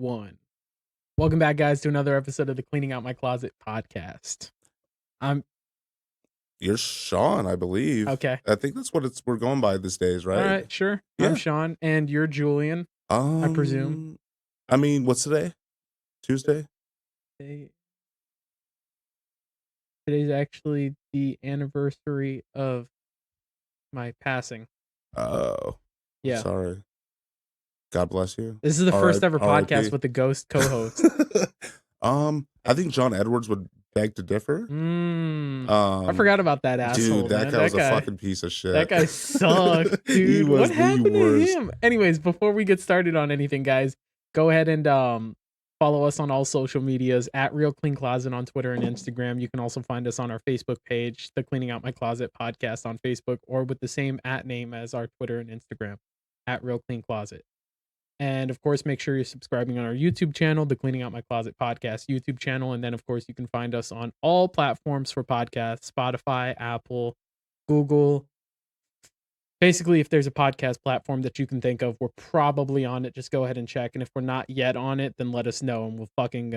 1. Welcome back, guys, to another episode of the Cleaning Out My Closet podcast. You're Sean, I believe. Okay. I think that's what we're going by these days, right? All right, sure. Yeah. I'm Sean, and you're Julian, I presume. I mean, what's today? Tuesday? Today's actually the anniversary of my passing. Oh. Yeah. Sorry. God bless you. This is the first ever R.I.P. podcast with the ghost co-host. I think John Edwards would beg to differ. I forgot about that asshole. Dude, that man. guy was a fucking piece of shit. That guy sucked, dude. He was what happened the worst. to him? Anyways, before we get started on anything, guys, go ahead and follow us on all social medias at Real Clean Closet on Twitter and Instagram. You can also find us on our Facebook page, the Cleaning Out My Closet podcast on Facebook, or with the same @name as our Twitter and Instagram, at Real Clean Closet. And of course, make sure you're subscribing on our YouTube channel, the Cleaning Out My Closet podcast YouTube channel. And then, of course, you can find us on all platforms for podcasts: Spotify, Apple, Google. Basically, if there's a podcast platform that you can think of, we're probably on it. Just go ahead and check. And if we're not yet on it, then let us know, and we'll fucking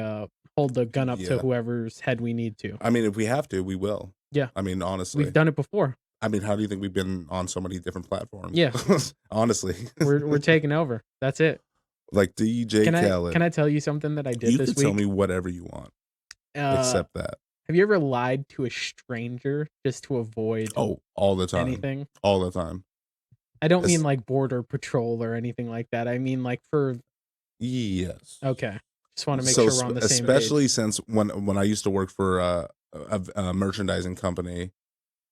hold the gun up to whoever's head we need to. I mean, if we have to, we will. Yeah. I mean, honestly. We've done it before. I mean, how do you think we've been on so many different platforms? Yeah. Honestly. We're taking over. That's it. Like DJ Khaled. Can I tell you something that I did this week? You can tell me whatever you want, except that. Have you ever lied to a stranger just to avoid all the time. Anything? All the time. I don't mean like border patrol or anything like that. I mean like for... Yes. Okay. Just want to make sure we're on the same page. Especially since when I used to work for a merchandising company,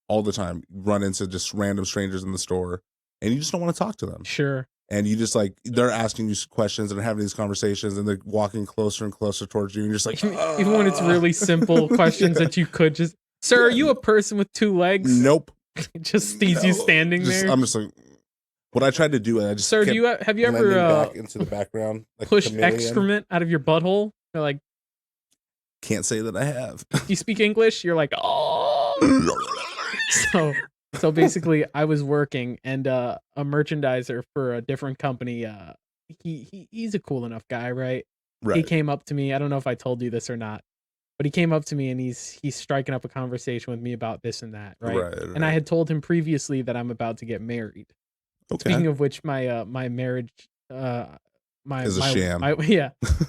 all the time, run into just random strangers in the store, and you just don't want to talk to them. Sure. And you just like, they're asking you questions and having these conversations, and they're walking closer and closer towards you, and you're just like, even when it's really simple questions that you could just, sir, are you a person with two legs? Nope. Just sees you standing there. I'm just like, what I tried to do, I just sir, have you ever back into the background, like pushed excrement out of your butthole? You're like, can't say that I have. Do you speak English? You're like, oh. So basically, I was working, and a merchandiser for a different company. He's a cool enough guy, right? He came up to me. I don't know if I told you this or not, but he came up to me and he's striking up a conversation with me about this and that, right? And I had told him previously that I'm about to get married. Okay. Speaking of which, my marriage is a sham.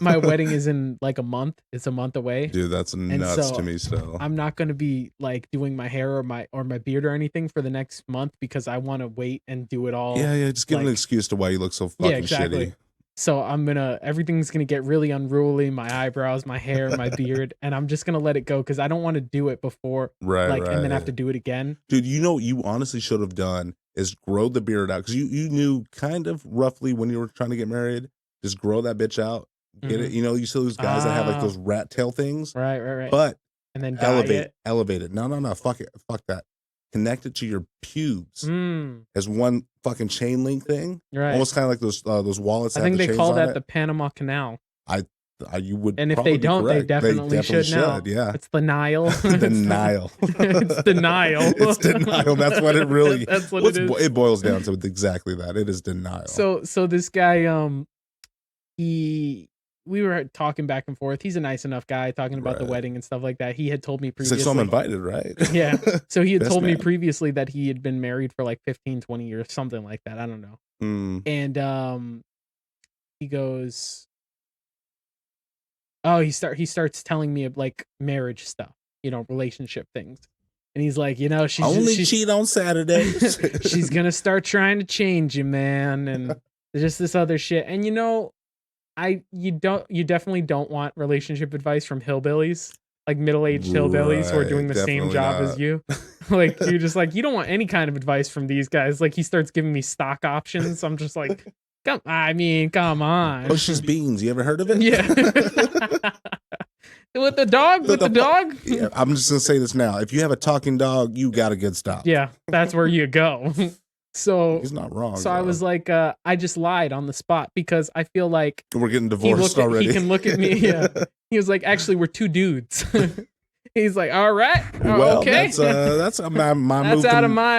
My wedding is in like a month. It's a month away. Dude, that's nuts to me still. I'm not going to be like doing my hair or my beard or anything for the next month because I want to wait and do it all. Yeah, just give an excuse to why you look so fucking shitty. So everything's going to get really unruly, my eyebrows, my hair, my beard, and I'm just going to let it go because I don't want to do it before and then have to do it again. Dude, you know what you honestly should have done is grow the beard out, because you knew kind of roughly when you were trying to get married. Just grow that bitch out. Get it. You know, you see those guys that have like those rat tail things. Right. But and then elevate it. No. Fuck it. Fuck that. Connect it to your pubes as one fucking chain link thing. Right. Almost kind of like those wallets. I think they call that the Panama Canal. You would. And if they don't, they definitely should now. Yeah. It's the Nile. The Nile. It's the Nile. It's denial. That's what it really. That's what it is. It boils down to exactly that. It is denial. So this guy, we were talking back and forth. He's a nice enough guy, talking about the wedding and stuff like that. He had told me previously. He's like, so I'm invited, right? Yeah. So he had told me previously that he had been married for like 15, 20 years, something like that. I don't know. And he goes, he starts telling me of like marriage stuff, relationship things. And he's like, she's only cheat on Saturdays. She's gonna start trying to change you, man, and just this other shit. And you definitely don't want relationship advice from hillbillies, like middle-aged hillbillies who are doing the same job as you. Like, you're just like, you don't want any kind of advice from these guys. Like, he starts giving me stock options. I'm just like, come on. Bush's Beans, you ever heard of it? Yeah. With the dog? Yeah, I'm just gonna say this now. If you have a talking dog, you got a good stop. Yeah, that's where you go. So he's not wrong. So I was like, I just lied on the spot because I feel like we're getting divorced already. He can look at me. Yeah. He was like, actually, we're two dudes. He's like, all right, okay. That's my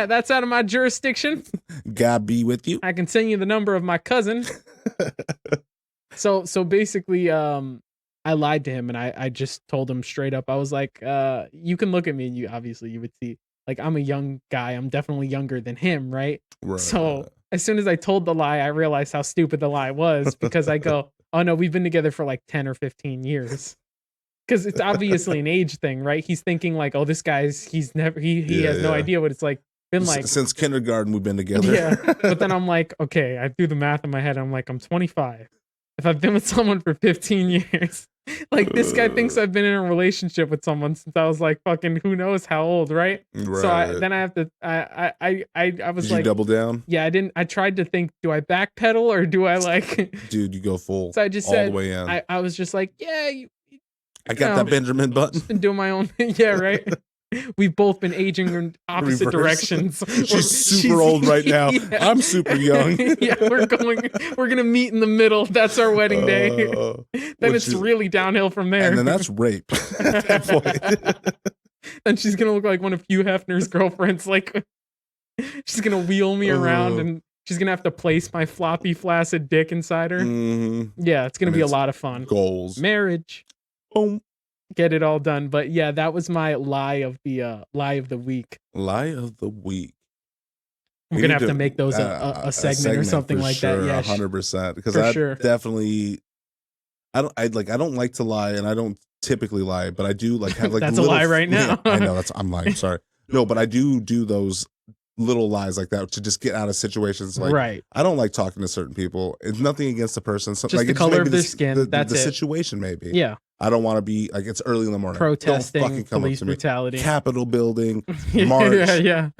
that's out of my jurisdiction. God be with you. I can send you the number of my cousin. So basically, I lied to him and I just told him straight up. I was like, you can look at me and you would see like I'm a young guy. I'm definitely younger than him, right? So Right. as soon as I told the lie, I realized how stupid the lie was because I go, oh no, we've been together for like 10 or 15 years. Because it's obviously an age thing, right? He's thinking like, oh, this guy's he Yeah, has no yeah. idea what it's like. Been like Since kindergarten, we've been together. yeah, but then I'm like, okay, I do the math in my head. I'm like, I'm 25. If I've been with someone for 15 years, like this guy thinks I've been in a relationship with someone since I was like fucking who knows how old, right? So then I have to I was Did you like, double down? yeah, I tried to think, do I backpedal or do I like Dude, you go full. so I just all said the way in. I was just like, yeah, I got that Benjamin Button. just been doing my own thing. Yeah, right. We've both been aging in opposite Reverse. directions. She's super old right now. Yeah. I'm super young. Yeah, we're gonna meet in the middle. That's our wedding day. Then it's really downhill from there. And then that's rape at that point. Then she's gonna look like one of Hugh Hefner's girlfriends. Like she's gonna wheel me around and she's gonna have to place my floppy flaccid dick inside her. Mm-hmm. Yeah, it's gonna be a lot of fun. Goals. Marriage. Boom. Get it all done. But yeah, that was my lie of the week. Lie of the week. We're gonna have to make those a segment or something like that. Yeah, 100%. Because I definitely, I don't like to lie, and I don't typically lie, but I do like have like that's a lie right now. I know I'm lying. Sorry. No, but I do those little lies like that to just get out of situations. Like, right. I don't like talking to certain people. It's nothing against the person. Just like, the color of their skin. That's the situation. Maybe. Yeah. I don't want to be like it's early in the morning. Protesting, don't fucking come police up to brutality, me. Capitol building, march,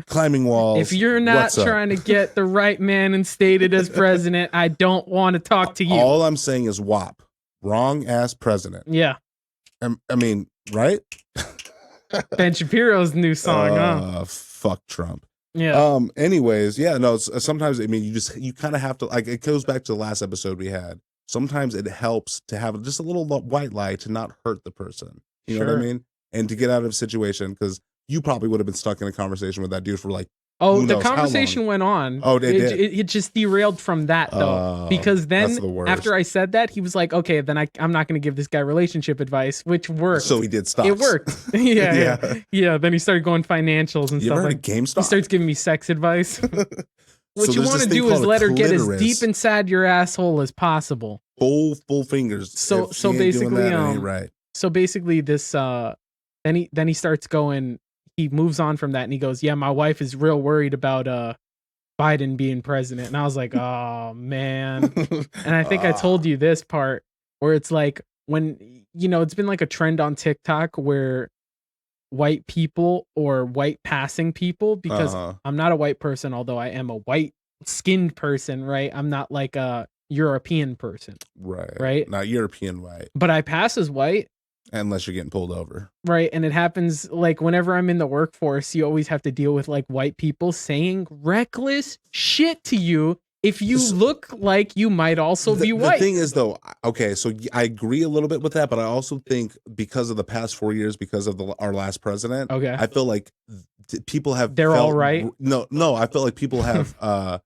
climbing walls. If you're not trying to get the right man instated as president, I don't want to talk to you. All I'm saying is WAP, wrong ass president. Yeah. I mean, right? Ben Shapiro's new song, huh? Fuck Trump. Yeah. Anyways, yeah. No. Sometimes I mean, you kind of have to like. It goes back to the last episode we had. Sometimes it helps to have just a little white lie to not hurt the person. You know what I mean? And to get out of a situation, because you probably would have been stuck in a conversation with that dude for like, the conversation went on. Oh, it just derailed from that though. Because then after I said that, he was like, okay, then I'm not going to give this guy relationship advice, which worked. So he did stop. It worked. Yeah. Then he started going financials and stuff like GameStop. He starts giving me sex advice. What you want to do is let her get as deep inside your asshole as possible. Full fingers. So basically, right. So basically, this then he starts going. He moves on from that and he goes, "Yeah, my wife is real worried about Biden being president." And I was like, "Oh man!" And I think I told you this part where it's like when it's been like a trend on TikTok where white people or white passing people, because I'm not a white person, although I am a white skinned person, right? I'm not like a European person, right? Not European white, but I pass as white unless you're getting pulled over, right? And it happens like whenever I'm in the workforce, you always have to deal with like white people saying reckless shit to you if you look like you might also be white. The thing is though, okay, so I agree a little bit with that, but I also think because of the past 4 years, because of our last president, okay, I feel like people have all right. No, I feel like people have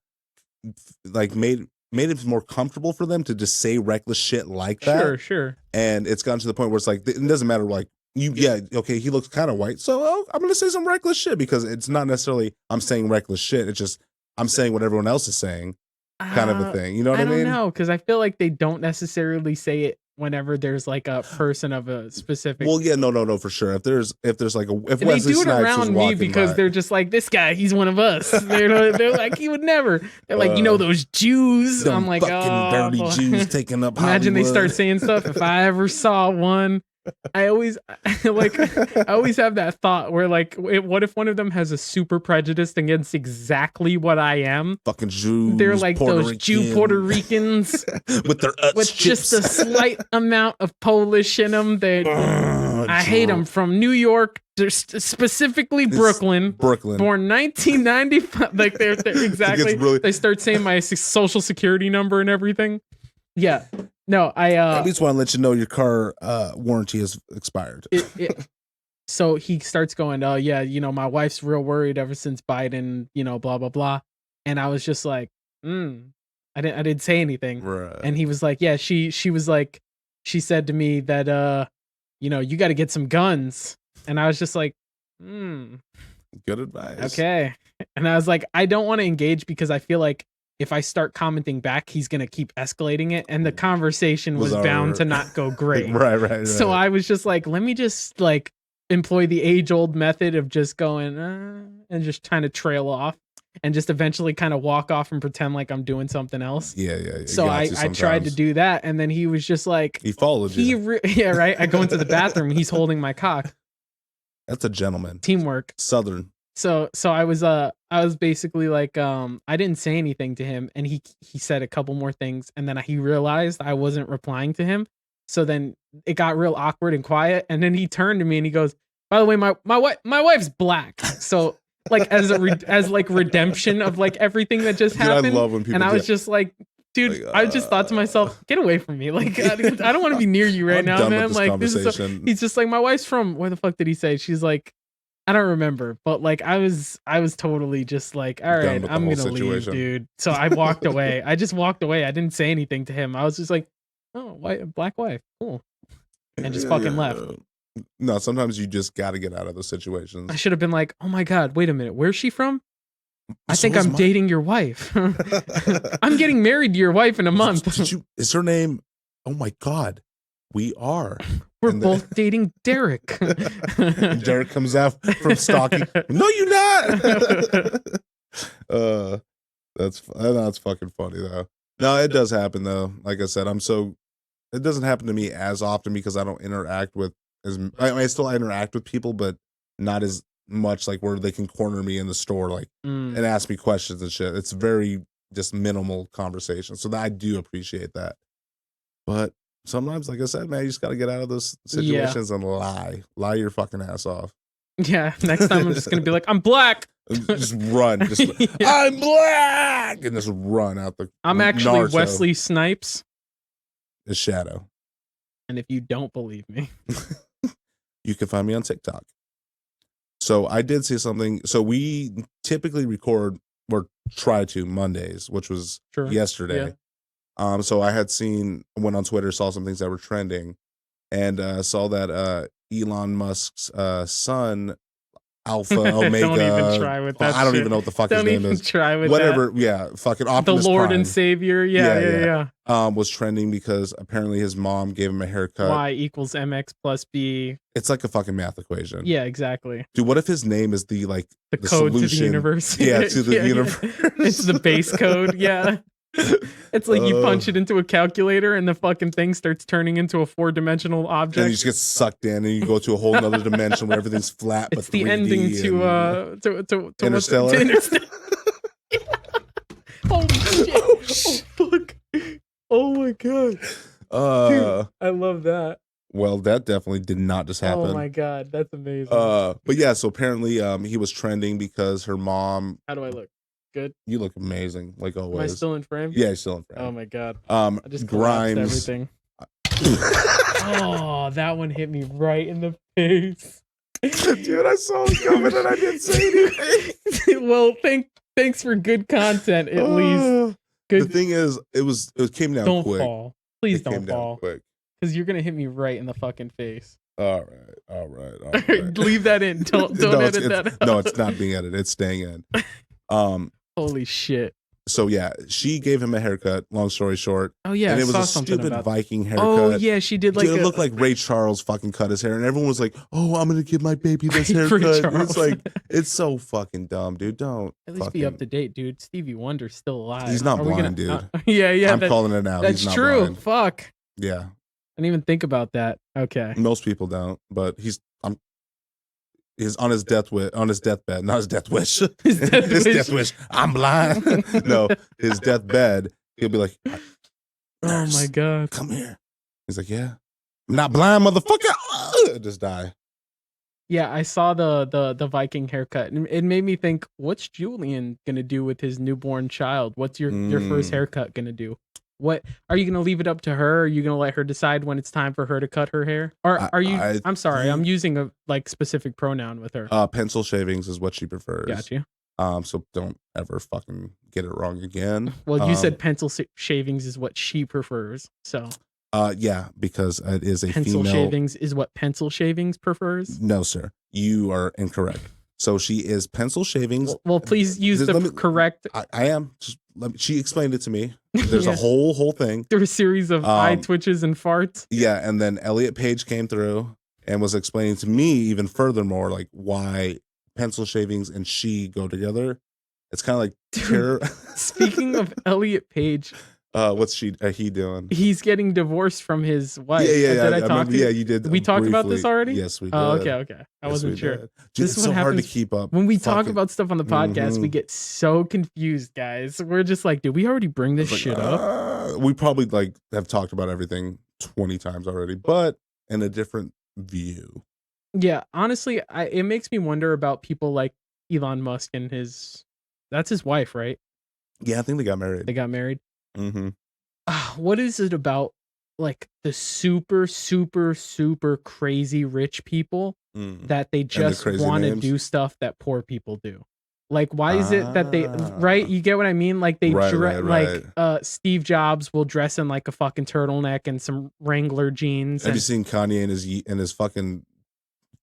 like made it more comfortable for them to just say reckless shit like that. Sure. And it's gotten to the point where it's like it doesn't matter. Like okay, he looks kind of white, so I'm gonna say some reckless shit because it's not necessarily I'm saying reckless shit. It's just I'm saying what everyone else is saying. Kind of a thing, you know what I mean? I don't know, because I feel like they don't necessarily say it whenever there's like a person of a specific. Well, yeah, no, for sure. If there's like if they Wesley do it Snipes around me because they're just like, this guy, he's one of us. They're like, he would never. They're like, those Jews. I'm like, fucking dirty Jews taking up. Imagine Hollywood. They start saying stuff. If I ever saw one. I always have that thought where like, what if one of them has a super prejudice against exactly what I am? Fucking Jews. They're like those Jew Puerto Ricans with their just a slight amount of Polish in them. I hate them from New York, specifically Brooklyn. Born 1995. Like they're exactly. They start saying my social security number and everything. Yeah. No, I at least want to let you know your car warranty is expired. So he starts going, "Oh yeah, my wife's real worried ever since Biden, blah blah blah." And I was just like, I didn't say anything. Right. And he was like, yeah, she was like, she said to me that, you know, you got to get some guns. And I was just like, Good advice. okay. And I was like, I don't want to engage because I feel like if I start commenting back, he's going to keep escalating it. And the conversation was bound to not go great. Right. So I was just like, let me just like employ the age old method of just going and just trying to trail off and just eventually kind of walk off and pretend like I'm doing something else. Yeah. So I tried to do that. And then he was just like, he followed you. Yeah, right. I go into the bathroom. He's holding my cock. That's a gentleman. Teamwork. Southern. So I was basically like, I didn't say anything to him, and he said a couple more things, and then he realized I wasn't replying to him. So then it got real awkward and quiet, and then he turned to me and he goes, by the way, my wife's black. So like as redemption of like everything that just happened. I love when people and I was just like, dude, I just thought to myself, get away from me. Like, I don't want to be near you right now, man. Like, this is he's just like, my wife's from, where the fuck did he say? She's like, I don't remember, but like, I was totally just like, all right, I'm going to leave, dude. So I walked away. I just walked away. I didn't say anything to him. I was just like, oh, black wife. Cool. And just fucking left. No, sometimes you just got to get out of those situations. I should have been like, oh my God, wait a minute. Where's she from? I think I'm dating your wife. I'm getting married to your wife in a month. Is her name? Oh my God. We are. We're both dating Derek. Derek comes out from stalking. No, you're not. That's fucking funny though. No, it does happen though. Like I said, it doesn't happen to me as often because I don't interact with I still interact with people, but not as much like where they can corner me in the store like and ask me questions and shit. It's very just minimal conversation. So I do appreciate that. But sometimes, like I said, man, you just got to get out of those situations and lie your fucking ass off. Yeah. Next time I'm just going to be like, I'm black. Just run. I'm black. And just run out the I'm actually Naruto. Wesley Snipes. The Shadow. And if you don't believe me, you can find me on TikTok. So I did see something. So we typically record or try to Mondays, which was yesterday. Yeah. So I had went on Twitter, saw some things that were trending, and saw that Elon Musk's son, Alpha Omega. Don't even try with that. I don't even know what the fuck his name is. Don't even try with whatever. That. Yeah, fucking Optimus the Lord Prime. And Savior. Yeah. Was trending because apparently his mom gave him a haircut. Y equals MX plus B. It's like a fucking math equation. Yeah, exactly. Dude, what if his name is the code solution to the universe? Yeah, to the universe. It's the base code. Yeah. It's like you punch it into a calculator and the fucking thing starts turning into a 4-dimensional object. And you just get sucked in and you go to a whole nother dimension where everything's flat. It's the ending to Interstellar. Holy shit. Oh, fuck. Oh my God. Dude, I love that. Well, that definitely did not just happen. Oh my God. That's amazing. But yeah, so apparently he was trending because her mom. How do I look? Good. You look amazing, like always. Am I still in frame? Yeah, you're still in frame. Oh my God. I just Grimes. Everything. Oh, that one hit me right in the face. Dude, I saw it coming and I didn't say anything. Well, thanks for good content at least. Good. The thing is, it came down quick. Don't fall. Please don't fall. Quick. Because you're gonna hit me right in the fucking face. All right. Leave that in. Don't edit that out. No, it's not being edited. It's staying in. Holy shit. So yeah, she gave him a haircut. Long story short. Oh yeah, and it was a stupid Viking haircut. Oh yeah, she did like. It looked like Ray Charles fucking cut his hair, and everyone was like, "Oh, I'm gonna give my baby this haircut." It's like it's so fucking dumb, dude. Don't at least be up to date, dude. Stevie Wonder's still alive. He's not blind, dude. Yeah. I'm calling it now. That's he's not true. Blind. Fuck. Yeah. I didn't even think about that. Okay. Most people don't, but he's on his deathbed, not his death wish. His death wish. I'm blind. No, his deathbed. He'll be like, "Oh my God, come here." He's like, "Yeah, I'm not blind, motherfucker." Just die. Yeah, I saw the Viking haircut, and it made me think, what's Julian gonna do with his newborn child? What's your first haircut gonna do? What are you gonna leave it up to her? Are you gonna let her decide when it's time for her to cut her hair? Or are you? I'm sorry, I'm using a specific pronoun with her. Pencil shavings is what she prefers. Got you. So don't ever fucking get it wrong again. Well, you said pencil shavings is what she prefers. So yeah, because it is a pencil female. shavings is what pencil shavings prefers. No, sir, you are incorrect. So she is pencil shavings. Well, please use the correct. I am. Just she explained it to me. There's a whole thing. Through a series of eye twitches and farts. Yeah, and then Elliot Page came through and was explaining to me even furthermore, like why pencil shavings and she go together. It's kind of like Speaking of Elliot Page, what's he doing? He's getting divorced from his wife. Yeah. Did I talk to you? Yeah, you did. We talked about this already? Yes, we did. Oh, okay. I wasn't sure. Dude, this is so hard to keep up. When we talk about stuff on the podcast, we get so confused, guys. We're just like, did we already bring this shit up? We probably have talked about everything 20 times already, but in a different view. Yeah, honestly, it makes me wonder about people like Elon Musk and that's his wife, right? Yeah, I think they got married. Mm-hmm. What is it about like the super, super, super crazy rich people that they just want to do stuff that poor people do? Like, why is it that they, right? You get what I mean? Like they like Steve Jobs will dress in like a fucking turtleneck and some Wrangler jeans. Have you seen Kanye in his fucking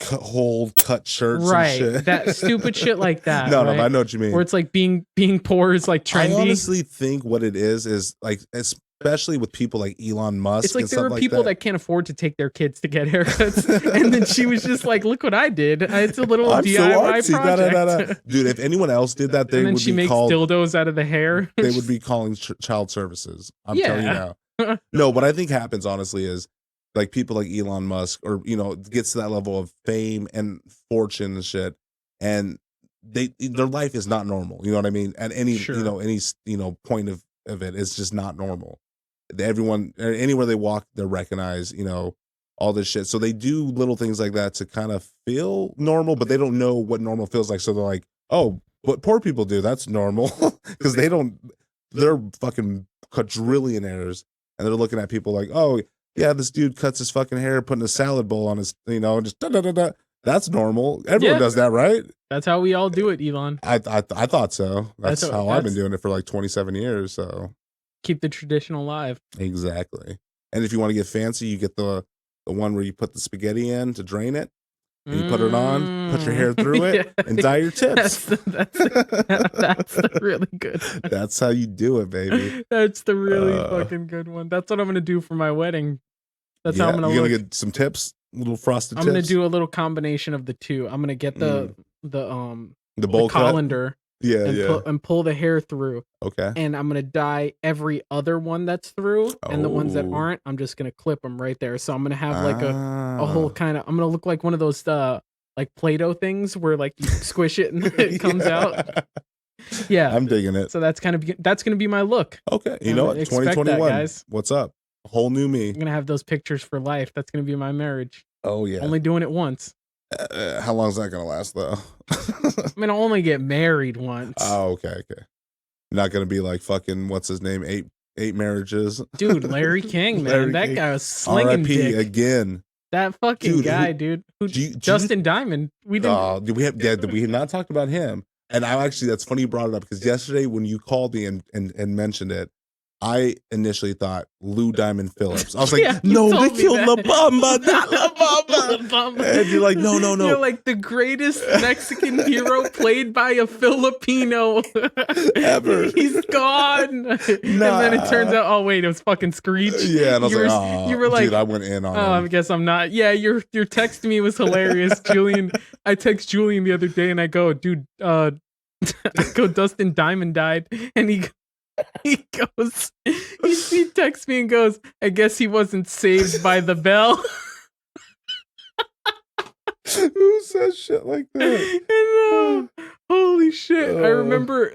whole cut shirts? Right, and shit? That stupid shit like that. No, right? I know what you mean. Where it's like being poor is like trendy. I honestly think what it is like, especially with people like Elon Musk. It's like there are people that can't afford to take their kids to get haircuts, and then she was just like, "Look what I did! It's a little DIY project." Dude, if anyone else did that, they and then would she be makes called dildos out of the hair. They would be calling child services. I'm telling you now. No, what I think happens honestly is like people like Elon Musk, or gets to that level of fame and fortune and shit, and their life is not normal. You know what I mean? At any point of it, it's just not normal. Everyone, anywhere they walk, they're recognized, all this shit. So they do little things like that to kind of feel normal, but they don't know what normal feels like. So they're like, oh, what poor people do, that's normal. Because they're fucking quadrillionaires, and they're looking at people like, oh, yeah, this dude cuts his fucking hair, putting a salad bowl on his, just da-da-da-da. That's normal. Everyone does that, right? That's how we all do it, Elon. I thought so. That's how I've been doing it for like 27 years, so. Keep the tradition alive. Exactly. And if you want to get fancy, you get the one where you put the spaghetti in to drain it, and you put it on, put your hair through it, and dye your tips. That's the really good one. That's how you do it, baby. That's the really fucking good one. That's what I'm going to do for my wedding. That's how I'm going to look. You're going to get some tips, little frosted tips? I'm going to do a little combination of the two. I'm going to get the bowl colander. Yeah, and pull the hair through. Okay. And I'm gonna dye every other one that's through, and the ones that aren't, I'm just gonna clip them right there. So I'm gonna have like a whole kind of. I'm gonna look like one of those like Play-Doh things where like you squish it and it comes out. Yeah, I'm digging it. So that's gonna be my look. Okay, you know what? 2021. Guys. What's up? A whole new me. I'm gonna have those pictures for life. That's gonna be my marriage. Oh yeah. Only doing it once. How long is that gonna last though? I mean, I'll only get married once. Oh, okay. Not gonna be like fucking what's his name? Eight marriages. Dude, Larry King, man, that guy was slinging dick again. That fucking guy, dude. Justin Diamond. We didn't. Did we have not talked about him? And that's funny you brought it up, because yesterday when you called me and mentioned it, I initially thought Lou Diamond Phillips. I was like, no, they killed La Bamba, not La Bamba. And you're like, no. You're like the greatest Mexican hero played by a Filipino ever. He's gone. And then it turns out, oh wait, it was fucking Screech. Yeah, and you were like, dude, I went in on him. I guess I'm not. Yeah, your text to me was hilarious, Julian. I text Julian the other day and I go, dude, Dustin Diamond died, and he goes, he texts me and goes, I guess he wasn't saved by the bell. Who says shit like that? Holy shit. I remember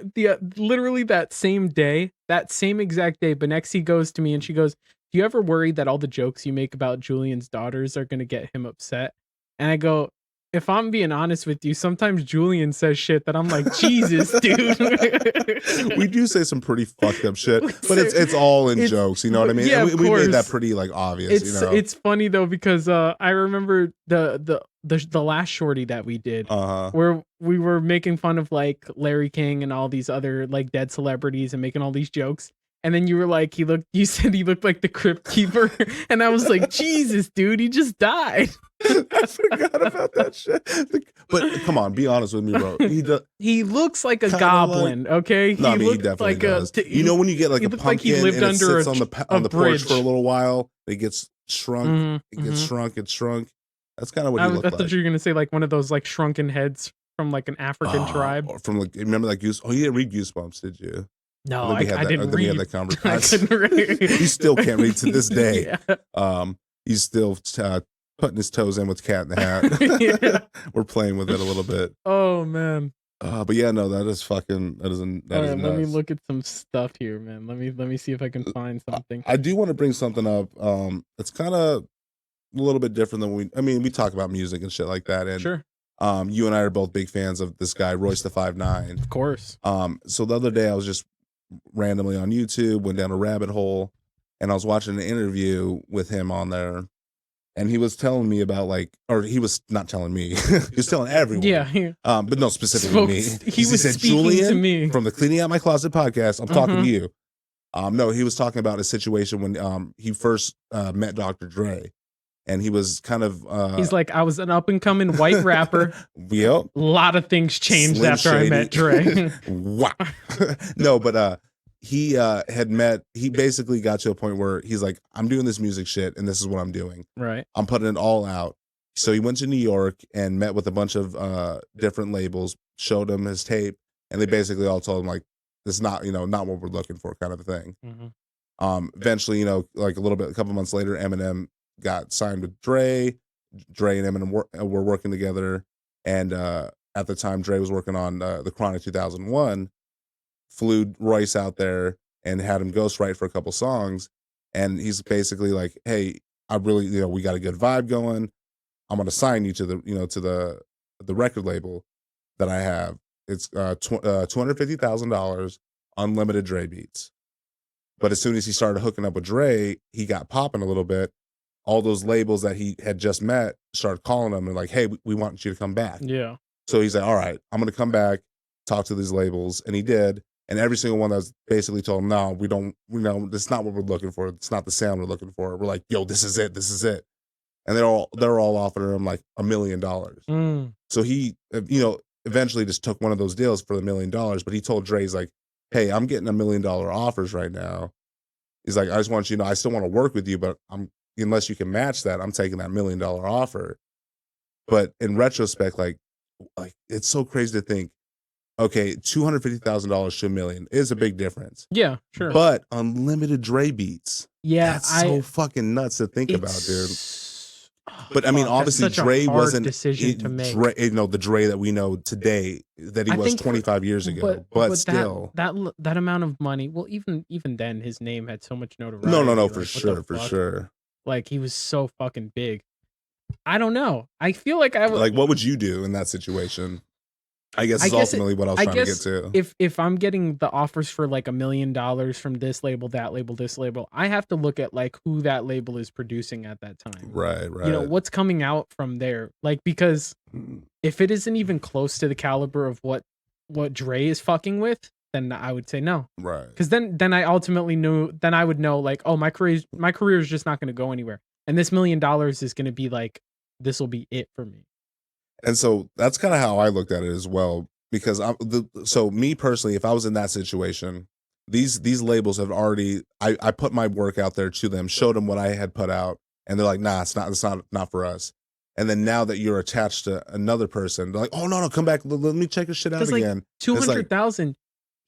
literally that same day, that same exact day, Benexi goes to me and she goes, do you ever worry that all the jokes you make about Julian's daughters are going to get him upset? And I go, if I'm being honest with you, sometimes Julian says shit that I'm like, Jesus, dude. We do say some pretty fucked up shit, but it's all in jokes. You know what I mean? Yeah, we made that pretty like obvious. It's funny though, because I remember the the last shorty that we did, Uh-huh. where we were making fun of like Larry King and all these other like dead celebrities and making all these jokes. And then you were like, you said he looked like the Crypt Keeper. And I was like, Jesus, dude, he just died. I forgot about that shit. But come on, be honest with me, bro. He looks like a Kinda goblin, okay? No, I mean, he looked definitely like does. You know when you get like he a looked like he pumpkin lived and it under sits on the porch bridge. for a little while, it gets shrunk, Mhm, it gets mhm. shrunk, it's shrunk. That's kind of what I he looked thought like. you were gonna say like one of those like shrunken heads from like an African tribe. Or from like, remember like Goose? Oh, you didn't read Goosebumps, did you? No, I think I didn't we had read. that I conversation. couldn't read. He still can't read to this day. Yeah. He's still putting his toes in with Cat in the Hat. Yeah. We're playing with it a little bit. Oh man. But yeah, no, that is fucking that is All nuts. right, let me look at some stuff here, man. Let me see if I can find something. I do want to bring something up. It's kind of a little bit different than we talk about music and shit like that. And Sure. you and I are both big fans of this guy, Royce the 5'9". Of course. So the other day I was just randomly on YouTube, went down a rabbit hole, and I was watching an interview with him on there. And he was telling me about or he was not telling me, he was telling everyone. Yeah. But no, specifically me. He was said, speaking Julian, to me from the Cleaning Out My Closet podcast, I'm talking Mhm. to you. No, he was talking about a situation when he first met Dr. Dre. And he was kind of He's like, I was an up and coming white rapper. Yep. A lot of things changed Slim after I met Shady. Dre. Wow. No, but he basically got to a point where he's like, I'm doing this music shit and this is what I'm doing. Right. I'm putting it all out. So he went to New York and met with a bunch of different labels, showed them his tape, and they basically all told him like, this is not, not what we're looking for, kind of a thing. Mhm. Eventually, like a couple months later, Eminem got signed with Dre. Dre and Eminem were working together, and at the time, Dre was working on the Chronic 2001. Flew Royce out there and had him ghostwrite for a couple songs, and he's basically like, "Hey, I really, we got a good vibe going. I'm gonna sign you to the record label that I have. It's $250,000, unlimited Dre beats." But as soon as he started hooking up with Dre, he got popping a little bit. All those labels that he had just met started calling him and like, "Hey, we want you to come back." Yeah. So he's like, "All right, I'm gonna come back, talk to these labels," and he did. And every single one that's basically told him, "No, we don't. That's not what we're looking for. It's not the sound we're looking for." We're like, "Yo, this is it. This is it." And they're all offering him like $1 million. Mm. So he, eventually just took one of those deals for the $1 million. But he told Dre, he's like, "Hey, I'm getting $1 million offers right now." He's like, "I just want you to know, I still want to work with you, but unless you can match that, I'm taking that $1 million offer." But in retrospect, like it's so crazy to think, okay, $250,000 to $1 million is a big difference. Yeah, sure. But unlimited Dre beats. Yeah, That's so fucking nuts to think about, dude. Oh, But I mean, fuck, obviously, that's such Dre a hard wasn't decision to make. Dre, the Dre that we know today that he I was think 25 years ago. But still, that amount of money. Well, even then, his name had so much notoriety. no, like, for what sure, the for fuck? sure. Like he was so fucking big. I don't know. I feel like I would. Like, what would you do in that situation? I guess is ultimately what I was trying to get to. If I'm getting the offers for like $1 million from this label, that label, this label, I have to look at like who that label is producing at that time. Right. What's coming out from there. Like, because if it isn't even close to the caliber of what Dre is fucking with, then I would say no. Right. Because then I ultimately knew, then I would know like, oh, my career is just not going to go anywhere. And this $1 million is going to be like, this will be it for me. And so that's kind of how I looked at it as well, because so me personally, if I was in that situation, these labels have already, I put my work out there to them, showed them what I had put out, and they're like, "Nah, it's not for us." And then now that you're attached to another person, they're like, "Oh no, come back, let me check your shit out again." 200,000.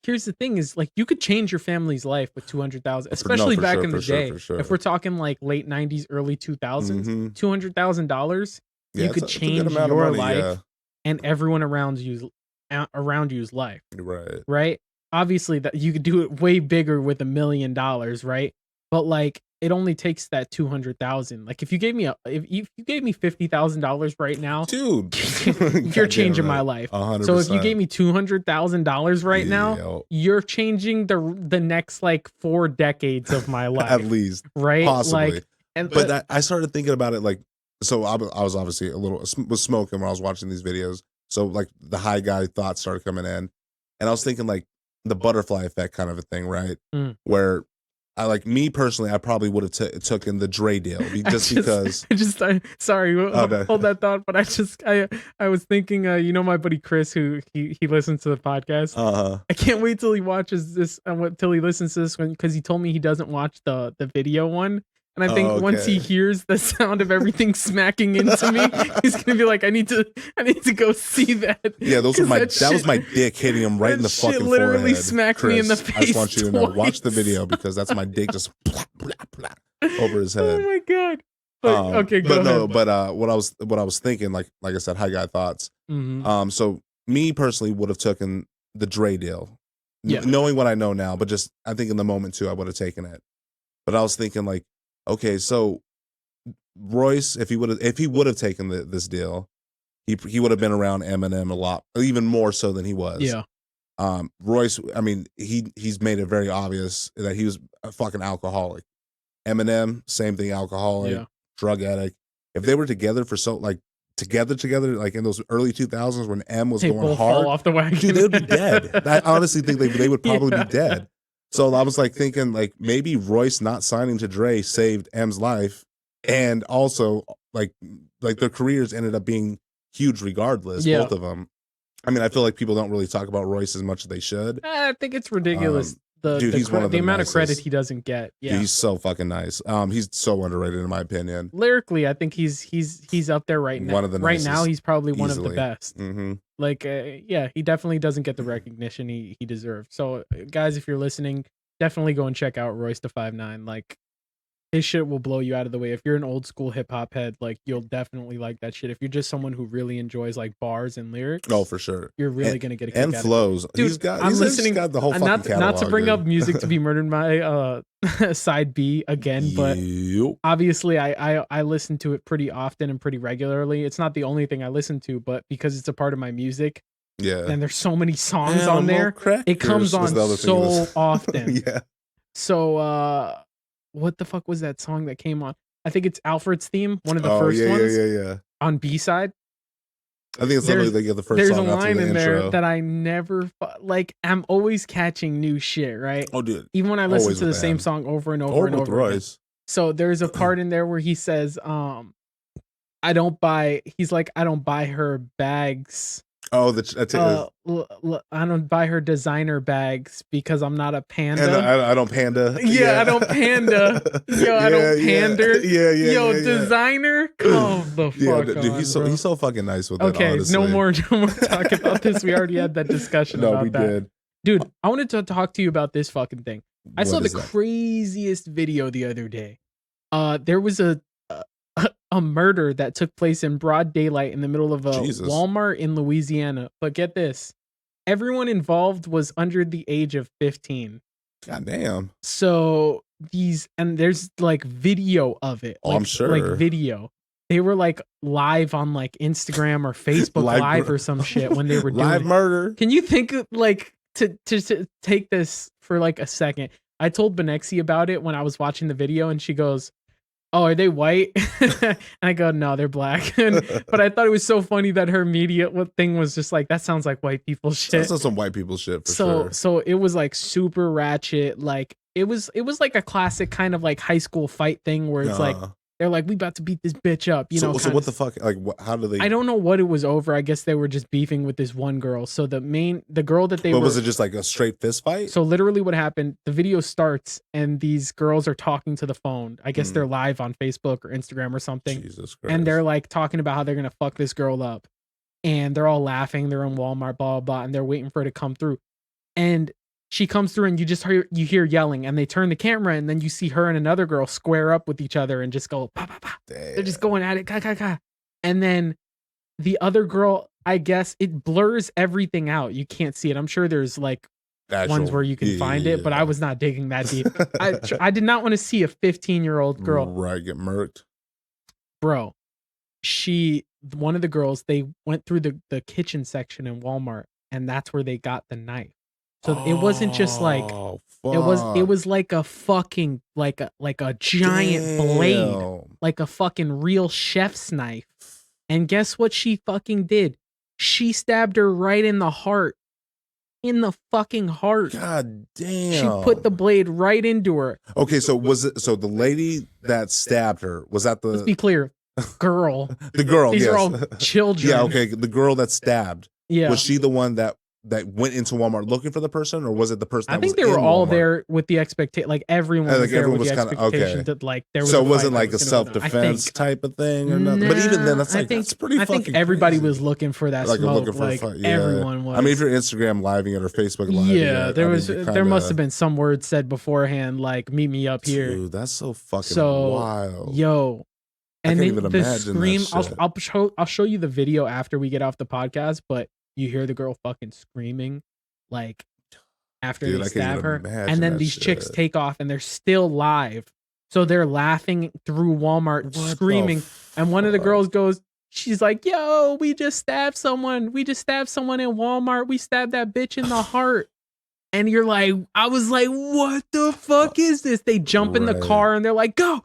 Here's the thing: is like you could change your family's life with 200,000, especially back in the day. If we're talking like late 90s, early 2000s, $200,000. Yeah, you could change your life and everyone around you's life. Right. Obviously that you could do it way bigger with $1 million. Right. But like, it only takes that 200,000. Like if you gave me $50,000 right now, dude, you're changing my life. 100%. So if you gave me $200,000 right now, you're changing the next like 4 decades of my life. At least. Right. Possibly. Like, but I started thinking about it like, so I was obviously a little was smoking when I was watching these videos. So like the high guy thoughts started coming in, and I was thinking like the butterfly effect kind of a thing, right? Mm. Where I like me personally, I probably would have taken the Dre deal because sorry, oh, no. hold that thought. But I was thinking, you know, my buddy Chris, who he listens to the podcast. I can't wait till he watches this, till he listens to this one, because he told me he doesn't watch the video one. And I think once he hears the sound of everything smacking into me, he's gonna be like, I need to go see that. Yeah, that was my dick hitting him right in the fucking literally forehead. smacked Chris, me in the face. I just want you to know, watch the video because that's my dick just over his head. Oh my god. Okay, go ahead. But what I was thinking, like I said, high guy thoughts. Mm-hmm. So me personally would have taken the Dre deal, knowing what I know now. But just I think in the moment too, I would have taken it. But I was thinking like, okay, so Royce, if he would have taken this deal, he would have been around Eminem a lot, even more so than he was. Yeah. Royce, I mean, he's made it very obvious that he was a fucking alcoholic. Eminem, same thing, alcoholic, drug addict. If they were together for together, like in those early 2000s when M was going hard, fall off the wagon. Dude, they would be dead. I honestly think they would probably be dead. So I was like thinking like maybe Royce not signing to Dre saved M's life, and also like their careers ended up being huge regardless, both of them. I mean, I feel like people don't really talk about Royce as much as they should. I think it's ridiculous. He's one of the amount nicest. of credit he doesn't get. Yeah, dude, he's so fucking nice. He's so underrated in my opinion. Lyrically, I think he's up there right now. One of the right now, he's probably one easily. of the best. Mm-hmm. Like, yeah, he definitely doesn't get the recognition he deserves. So, guys, if you're listening, definitely go and check out Royce da 5'9". Like, his shit will blow you out of the way. If you're an old school hip hop head, like, you'll definitely like that shit. If you're just someone who really enjoys like bars and lyrics, oh for sure, you're really gonna get a kick and out flows. Of it. Dude, he's got the whole fucking catalog. Not to bring up Music to Be Murdered by side B again, but obviously I listen to it pretty often and pretty regularly. It's not the only thing I listen to, but because it's a part of my music. Yeah. And there's so many songs on there. It comes on so often. Yeah. So what the fuck was that song that came on? I think it's Alfred's Theme, one of the first ones. Yeah. On B-side. I think it's literally they get the first there's song a line after the in intro. there that I never like. I'm always catching new shit, right? Oh, dude. Even when I listen to the same song over and over and over. Royce. So there's a part in there where he says, I don't buy her bags. Oh, I don't buy her designer bags because I'm not a panda. And I don't panda. Yeah, I don't panda. Yo, I don't pander. Yeah. Yo, designer. Come the fuck on, dude, he's so fucking nice with that. Okay, honestly. no more talk about this. We already had that discussion. No, about we that. did. Dude, I wanted to talk to you about this fucking thing. I saw the that? craziest video the other day. There was a murder that took place in broad daylight in the middle of a Walmart in Louisiana. But get this, everyone involved was under the age of 15. God damn. So there's like video of it. Oh, like, I'm sure. Like video. They were like live on like Instagram or Facebook live or some shit when they were doing live murder. Can you think like to take this for like a second? I told Benexi about it when I was watching the video, and she goes, "Oh, are they white?" And I go, "No, they're black." But I thought it was so funny that her immediate thing was just like, "That sounds like white people shit." That's some white people shit for sure. So it was like super ratchet. Like it was like a classic kind of like high school fight thing where it's like they're like, "We about to beat this bitch up," you know. So what the fuck? Like, how do they? I don't know what it was over. I guess they were just beefing with this one girl. So the girl that they were. Was it just like a straight fist fight? So literally, what happened? The video starts and these girls are talking to the phone. I guess they're live on Facebook or Instagram or something. Jesus Christ. And they're like talking about how they're gonna fuck this girl up, and they're all laughing. They're in Walmart, blah blah blah, and they're waiting for her to come through. And she comes through, and you hear yelling, and they turn the camera, and then you see her and another girl square up with each other and just go, pa, pa, pa. They're just going at it, ka, ka, ka. And then the other girl, I guess it blurs everything out. You can't see it. I'm sure there's like ones where you can find it, but I was not digging that deep. I did not want to see a 15-year-old girl get murked. Bro, one of the girls, they went through the kitchen section in Walmart, and that's where they got the knife. So it wasn't just like it was like a fucking like a giant blade. like a fucking real chef's knife. And guess what she fucking did? She stabbed her right in the heart. In the fucking heart. God damn. She put the blade right into her. Okay, so the lady that stabbed her, was that Let's be clear. Girl. the girl? These yes. are all children. Yeah, okay. The girl that stabbed. Yeah. Was she the one that went into Walmart looking for the person, or was it the person that I think was they were in all Walmart? there with the expectation, like everyone was there with the expectation that like there was. So a it wasn't fight like that a was gonna go down. self-defense type of thing or nothing. But even then, that's like that's pretty. I think fucking everybody crazy. was looking for that Like smoke. looking for a Like fight. Yeah. everyone was. I mean, if you're Instagram living it or Facebook live, yeah, there I mean, was. you There must have been some words said beforehand, like "meet me up here." Dude, that's so fucking So, wild. Yo. I And can't then even the imagine scream. that shit. I'll show you the video after we get off the podcast. But you hear the girl fucking screaming, like after Dude, they I can't stab even her, imagine and then that these chicks shit. take off, and they're still live. So they're laughing through Walmart, What the screaming. And one of the fuck? girls goes, she's like, "Yo, we just stabbed someone. We just stabbed someone in Walmart. We stabbed that bitch in the heart." And you're like, I was like, what the fuck is this? They jump in the Right. car and they're like, go,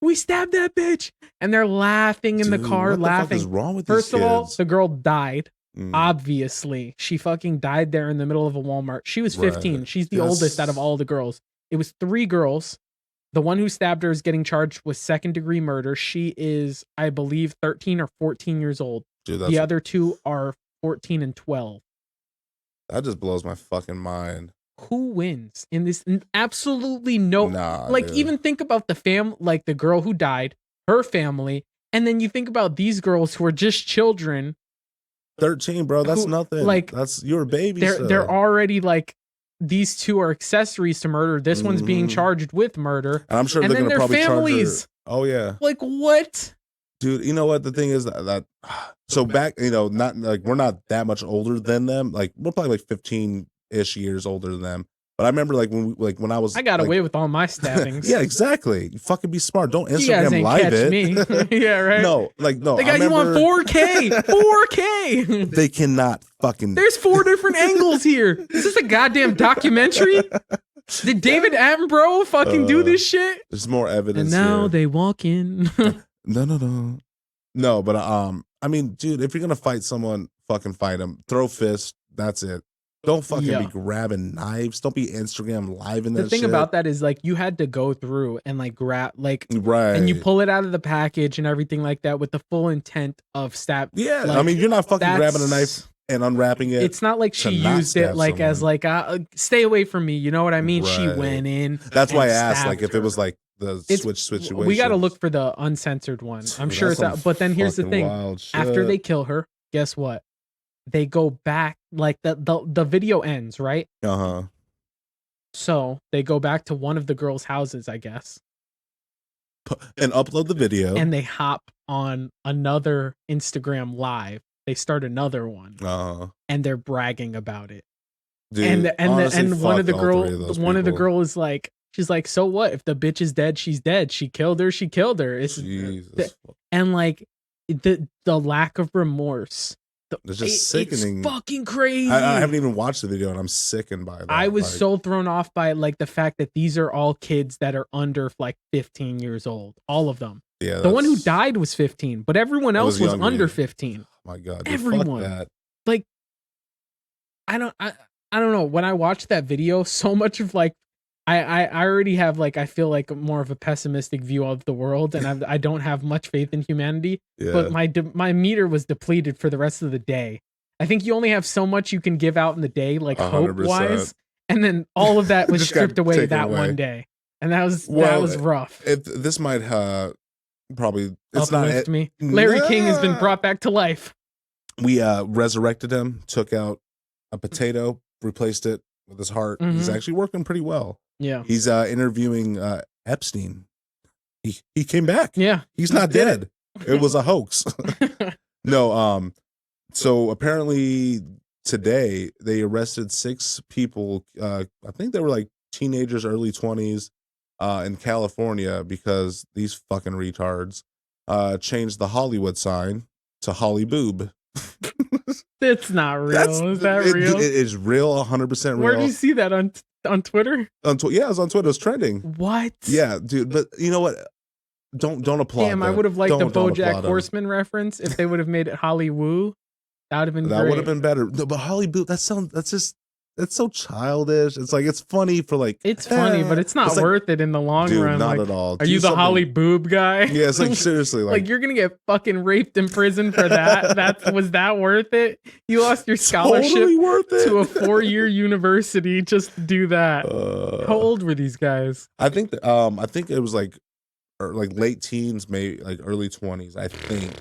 we stabbed that bitch. And they're laughing in the Dude, car, what the fuck is laughing. wrong with First these of all, kids? the girl died. Mm. Obviously, she fucking died there in the middle of a Walmart. She was 15. Right. She's the Yes. oldest out of all the girls. It was 3 girls. The one who stabbed her is getting charged with second-degree murder. She is, I believe, 13 or 14 years old. Dude, The other 2 are 14 and 12. that just blows my fucking mind. Who wins in this? Absolutely no. Nah, Like, dude. even think about like the girl who died, her family, and then you think about these girls who are just children. 13, bro. That's who, nothing. like, That's your baby. They're already like, these 2 are accessories to murder. This one's being Mhm. charged with murder. And I'm sure And they're then gonna their probably families. charge her. Oh yeah, Like, what? dude. You know what the thing is that so back, not like we're not that much older than them. Like we're probably like 15-ish years older than them. But I remember like when I was I got like, away with all my stabbings. yeah, exactly. You fucking be smart. Don't You guys Instagram ain't live catch it. me. Yeah, right. No. They I got you on remember 4K. 4K. They cannot fucking. There's 4 different angles here. Is this a goddamn documentary? Did David Attenborough fucking do this shit? There's more evidence. And now here. they walk in. No, but I mean, dude, if you're gonna fight someone, fucking fight them. Throw fists. That's it. Don't fucking be grabbing knives. Don't be Instagram live in that. The thing shit. about that is like you had to go through and like grab like right, and you pull it out of the package and everything like that with the full intent of stab. Yeah, like, I mean, you're not fucking grabbing a that's- knife and unwrapping it. It's not like she to not used it stab like as someone. like stay away from me. You know what I mean? She Right. went in. That's why I and asked, like, stabbed if it was her. like the It's- switch situation. We got to look for the uncensored one. I'm Dude, sure that's it's out. some But then here's the fucking thing: wild after shit. they kill her, guess what? They go back. Like the video ends, right? Uh-huh. So they go back to one of the girls' houses, I guess, And upload the video. and they hop on another Instagram live. They start another one, and they're bragging about it. Dude, honestly, And one of the fuck all three girl, those one of the people. girl is like, she's like, so what? If the bitch is dead, she's dead. She killed her. She killed her. It's Jesus. and like the lack of remorse. It's just sickening. It's fucking crazy. I haven't even watched the video, and I'm sickened by that. I was like, so thrown off by like the fact that these are all kids that are under like 15 years old. All of them. yeah. The one who that's- died was 15, but everyone That else was was younger, under yeah. 15. My God, dude, Everyone. Fuck that. I don't know. When I watched that video, so much of like I already have like I feel like more of a pessimistic view of the world, and I don't have much faith in humanity. Yeah. But my meter was depleted for the rest of the day. I think you only have so much you can give out in the day, like 100%. hope wise, and then all of that was Just got stripped away taken that away. one day, and that was Well, rough. This might probably it's not Uplift me. Larry King has been Nah. brought back to life. We resurrected him, took out a potato, replaced it with his heart. He's Mhm. actually working pretty well. Yeah, He's interviewing Epstein. He came back. yeah. He's not did dead. It was a hoax. No, so apparently today they arrested 6 people. I think they were like teenagers, early 20s, in California because these fucking retards changed the Hollywood sign to Holly Boob. It's not real. Is that real? It is real, 100% real. Where did you see that on Twitter? Yeah, it was on Twitter. It was trending. What? Yeah, dude. But you know what? don't applaud. Damn, I would have liked the BoJack Horseman reference if they would have made it Hollywood. That would have been that would have been better. No, but Hollywood, that's so childish. It's like it's funny for like it's funny, but it's not worth it in the long run. Not like, at all. Are you the Holly Boob guy? Yeah, it's like seriously, like you're gonna get fucking raped in prison for that. Was that worth it? You lost your scholarship to a 4-year university just to do that. How old were these guys? I think it was like late teens, maybe like early 20s. I think.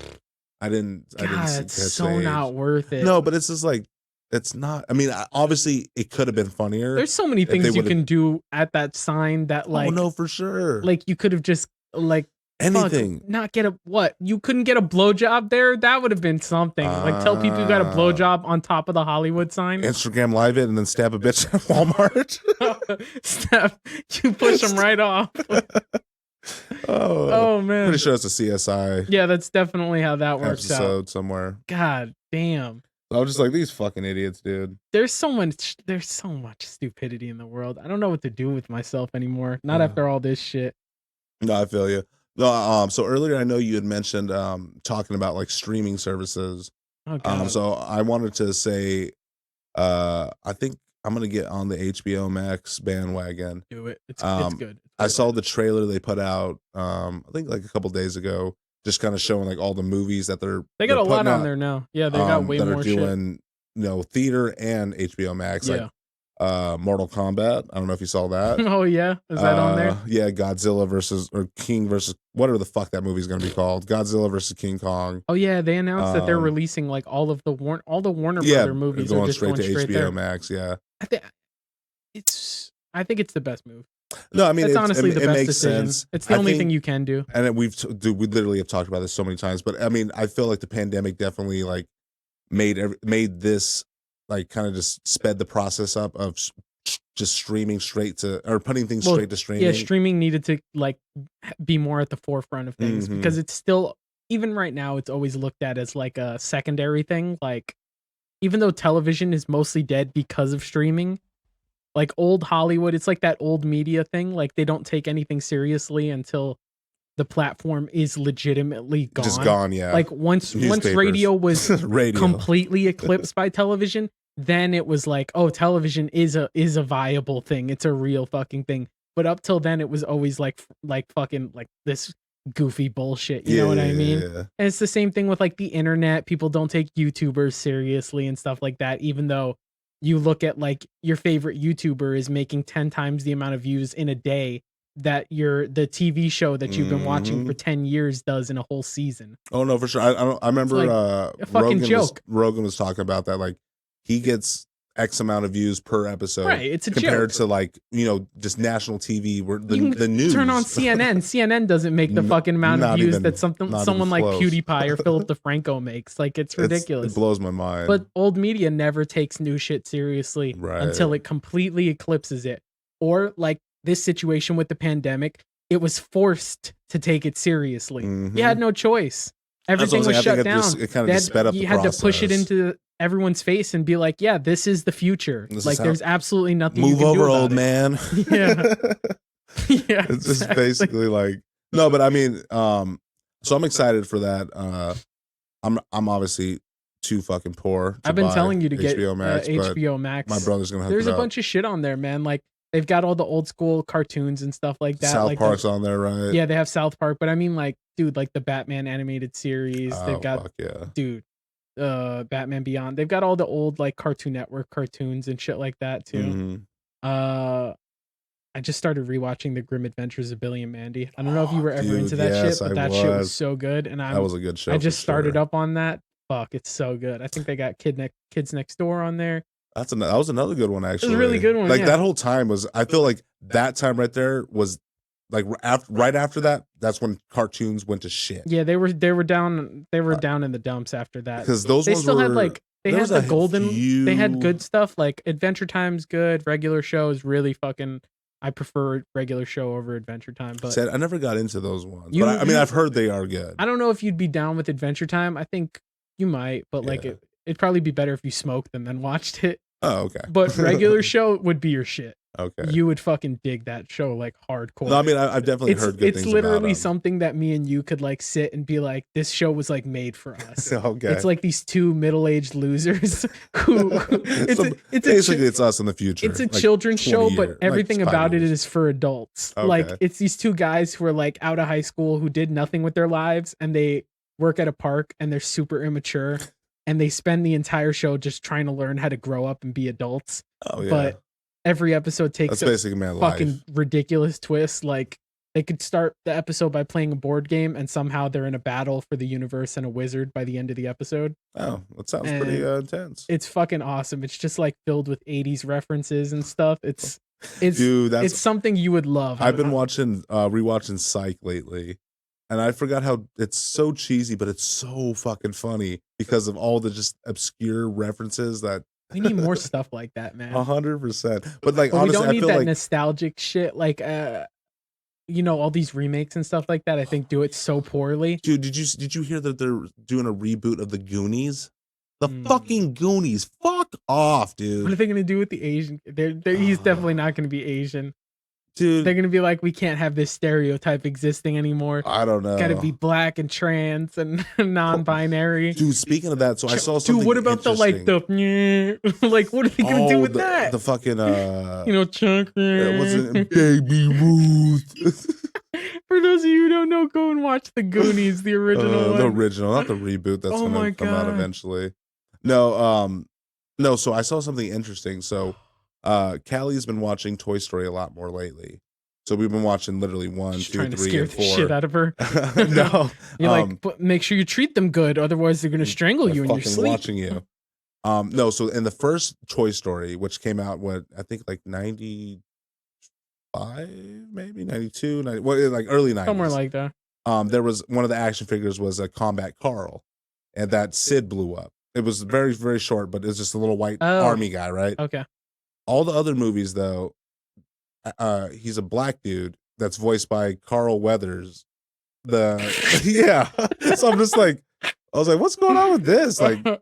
I didn't. It's so not worth it. No, but it's just like it's not. I mean, obviously, it could have been funnier. There's so many things you can do at that sign that, like, oh no, for sure. Like you could have just like anything. Not get a what? You couldn't get a blowjob there. That would have been something. Like tell people you got a blowjob on top of the Hollywood sign. Instagram live it and then stab a bitch at Walmart. You push them right off. Oh man! Pretty sure it's a CSI. Yeah, that's definitely how that works episode out. Somewhere. God damn! I was just like, these fucking idiots, dude. There's so much stupidity in the world. I don't know what to do with myself anymore. Not after all this shit. No, I feel you. No, so earlier I know you had mentioned talking about like streaming services. Oh, God. So I wanted to say, I think I'm gonna get on the HBO Max bandwagon. Do it. It's good. I saw the trailer they put out. I think like a couple days ago, just kind of showing like all the movies that they got a lot on there now. Yeah, they got way more shit. Doing, theater and HBO Max. Yeah. Like Mortal Kombat. I don't know if you saw that. Oh yeah, is that on there? Yeah, Godzilla King versus whatever the fuck that movie's gonna be called. Godzilla versus King Kong. Oh yeah, they announced that they're releasing like all the Warner Brother movies are just going straight to HBO Max. Yeah, I think it's the best move. No, I mean it's honestly the best decision. Sense. It's the only thing you can do. And we literally have talked about this so many times. But I mean, I feel like the pandemic definitely like made this like kind of just sped the process up of just streaming straight to or putting things straight to streaming. Yeah, streaming needed to like be more at the forefront of things because it's still even right now it's always looked at as like a secondary thing. Like even though television is mostly dead because of streaming. Like old Hollywood, it's like that old media thing. Like they don't take anything seriously until the platform is legitimately gone. Just gone, yeah. Like once radio was completely eclipsed by television, then it was like, oh, television is a viable thing. It's a real fucking thing. But up till then, it was always like fucking like this goofy bullshit. You know what I mean? Yeah. And it's the same thing with like the internet. People don't take YouTubers seriously and stuff like that, even though you look at like your favorite YouTuber is making 10 times the amount of views in a day that the TV show that you've been watching for 10 years does in a whole season. Oh no, for sure. I remember like a fucking joke. Rogan was talking about that. Like he gets X amount of views per episode. Right, it's a compared joke. to like, just national TV where the news. Turn on CNN. CNN doesn't make the fucking amount of views that someone like PewDiePie or Philip DeFranco makes. Like it's ridiculous. It blows my mind. But old media never takes new shit seriously until it completely eclipses it. Or like this situation with the pandemic, it was forced to take it seriously. You had no choice. Everything was shut down. It kind of just sped up the process. You had to push it into everyone's face and be like, yeah, this is the future. Like there's absolutely nothing you can do about it. Move over, old man. Yeah. Yeah. It's just basically like no, but I mean, so I'm excited for that. I'm obviously too fucking poor. I've been telling you to get HBO Max. HBO Max. My brother's gonna have There's a bunch of shit on there, man. Like they've got all the old school cartoons and stuff like that. South Park's on there, right? Yeah, they have South Park, but I mean like, dude, like the Batman animated series. They've got dude. Batman Beyond. They've got all the old like Cartoon Network cartoons and shit like that too. I just started rewatching The Grim Adventures of Billy and Mandy. I don't know if you were ever into that shit, but that shit was so good. And that was a good show. I just started up on that. Fuck, it's so good. I think they got Kids Next Door on there. That was another good one actually. It was a really good one. Like that whole time was. I feel like that time right there was. Like right after that, that's when cartoons went to shit. Yeah, they were down. They were down in the dumps after that. Because those they ones still were, had like they had the golden. They had good stuff like Adventure Time's good. Regular Show is really fucking. I prefer Regular Show over Adventure Time. But I never got into those ones. But I mean, I've heard they are good. I don't know if you'd be down with Adventure Time. I think you might, but like it'd probably be better if you smoked and then watched it. Oh, okay. But Regular Show would be your shit. Okay. You would fucking dig that show like hardcore. No, I mean, I've definitely it's heard good it's things literally about something that me and you could like sit and be like, this show was like made for us. him. Okay. It's like these two middle-aged losers who So basically it's us in the future. it's a like children's 20 show, years, but like everything 5 about it years. is for adults. Okay. Like it's these two guys who are like out of high school who did nothing with their lives, and they work at a park and they're super immature, and they spend the entire show just trying to learn how to grow up and be adults. Oh yeah. But every episode takes That's a basically my life. fucking ridiculous twist. Like they could start the episode by playing a board game, and somehow they're in a battle for the universe and a wizard by the end of the episode. Oh, that sounds pretty And intense. It's fucking awesome. It's just like filled with 80s references and stuff. It's Dude, that's it's something you would love. I've been rewatching Psych lately, and I forgot how it's so cheesy, but it's so fucking funny because of all the just obscure references that We need more stuff like that, man. 100%. But like But we honestly, don't I need feel that like nostalgic shit. Like, all these remakes and stuff like that. I think do it so poorly. dude, did you hear that they're doing a reboot of the Goonies? The Hmm. fucking Goonies. Fuck off, What are dude. they gonna do with the Asian? He's definitely not gonna be Asian. Dude, They're gonna be like, we can't have this stereotype existing anymore. I don't know. Got to be black and trans and non-binary. Dude, speaking of that, so I saw something Dude, what about the like what are they gonna do with that? The fucking Chuck. what's it? Baby Ruth. For those of you who don't know, go and watch the Goonies, the original one. The original, not the reboot that's Oh my gonna come out God. eventually. No, so I saw something interesting. So Callie's been watching Toy Story a lot more lately. So we've been watching literally 1, Just 2, trying to 3, scare and the 4. shit out of her. No, You're like, but make sure you treat them good, otherwise they're gonna strangle they're you in your fucking sleep. watching you. No, so in the first Toy Story, which came out I think like 95, maybe 92, 90, like early 90s. Somewhere like that. There was one of the action figures was a Combat Carl, and that Sid blew up. It was very, very short, but it's just a little white army guy, right? Okay. All the other movies, though, he's a black dude that's voiced by Carl Weathers. Yeah. So I'm just like, I was like, what's going on with this? Like, so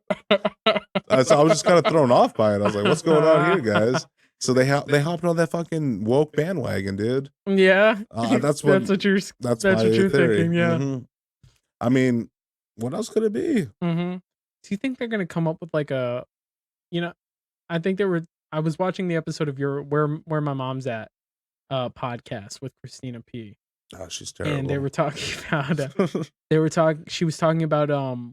I was just kind of thrown off by it. I was like, what's going on here, guys? So they hopped on that fucking woke bandwagon, dude. Yeah. That's what you're that's what my you're theory. thinking, yeah. Mhm. I mean, what else could it be? Mm-hmm. Do you think they're gonna come up with like a, I think I was watching the episode of your Where My Mom's At podcast with Christina P. Oh, she's terrible. And they were talking about she was talking about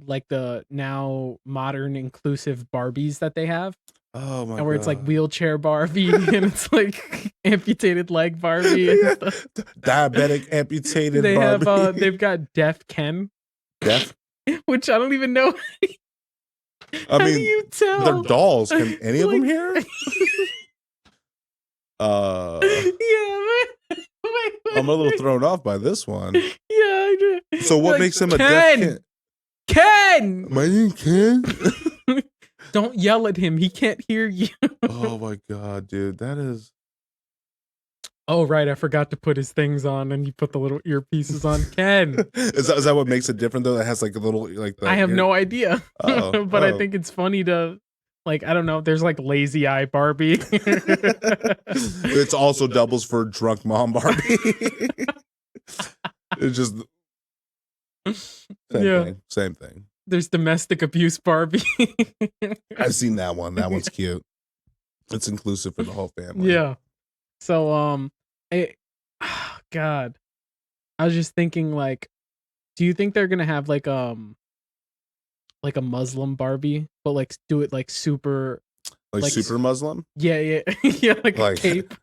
like the now modern inclusive Barbies that they have. Oh my And where God. it's like wheelchair Barbie and it's like amputated leg Barbie and Yeah. stuff. Diabetic amputated They Barbie. have they've got Deaf Ken, Deaf? which I don't even know. I How do mean, you tell? they're dolls. Can any of them Like- hear? Yeah, man. Wait, I'm a little thrown off by this one. Yeah, I do. So what Like, makes him a deaf Ken! kid? Ken! My name Ken? Don't yell at him. He can't hear you. Oh my God, dude. That is Oh, right. I forgot to put his things on and you put the little earpieces on. Ken. is that what makes it different though? It has like a little like the I have no idea. Oh, But I oh. think it's funny to, like, I don't know. There's like lazy eye Barbie. It's also doubles for drunk mom Barbie. It's just same thing. There's domestic abuse Barbie. I've seen that one. That one's cute. It's inclusive for the whole family. Yeah. So God. I was just thinking, like, do you think they're gonna have like a Muslim Barbie, but like do it like super Like super Muslim. yeah yeah like a Like- cape.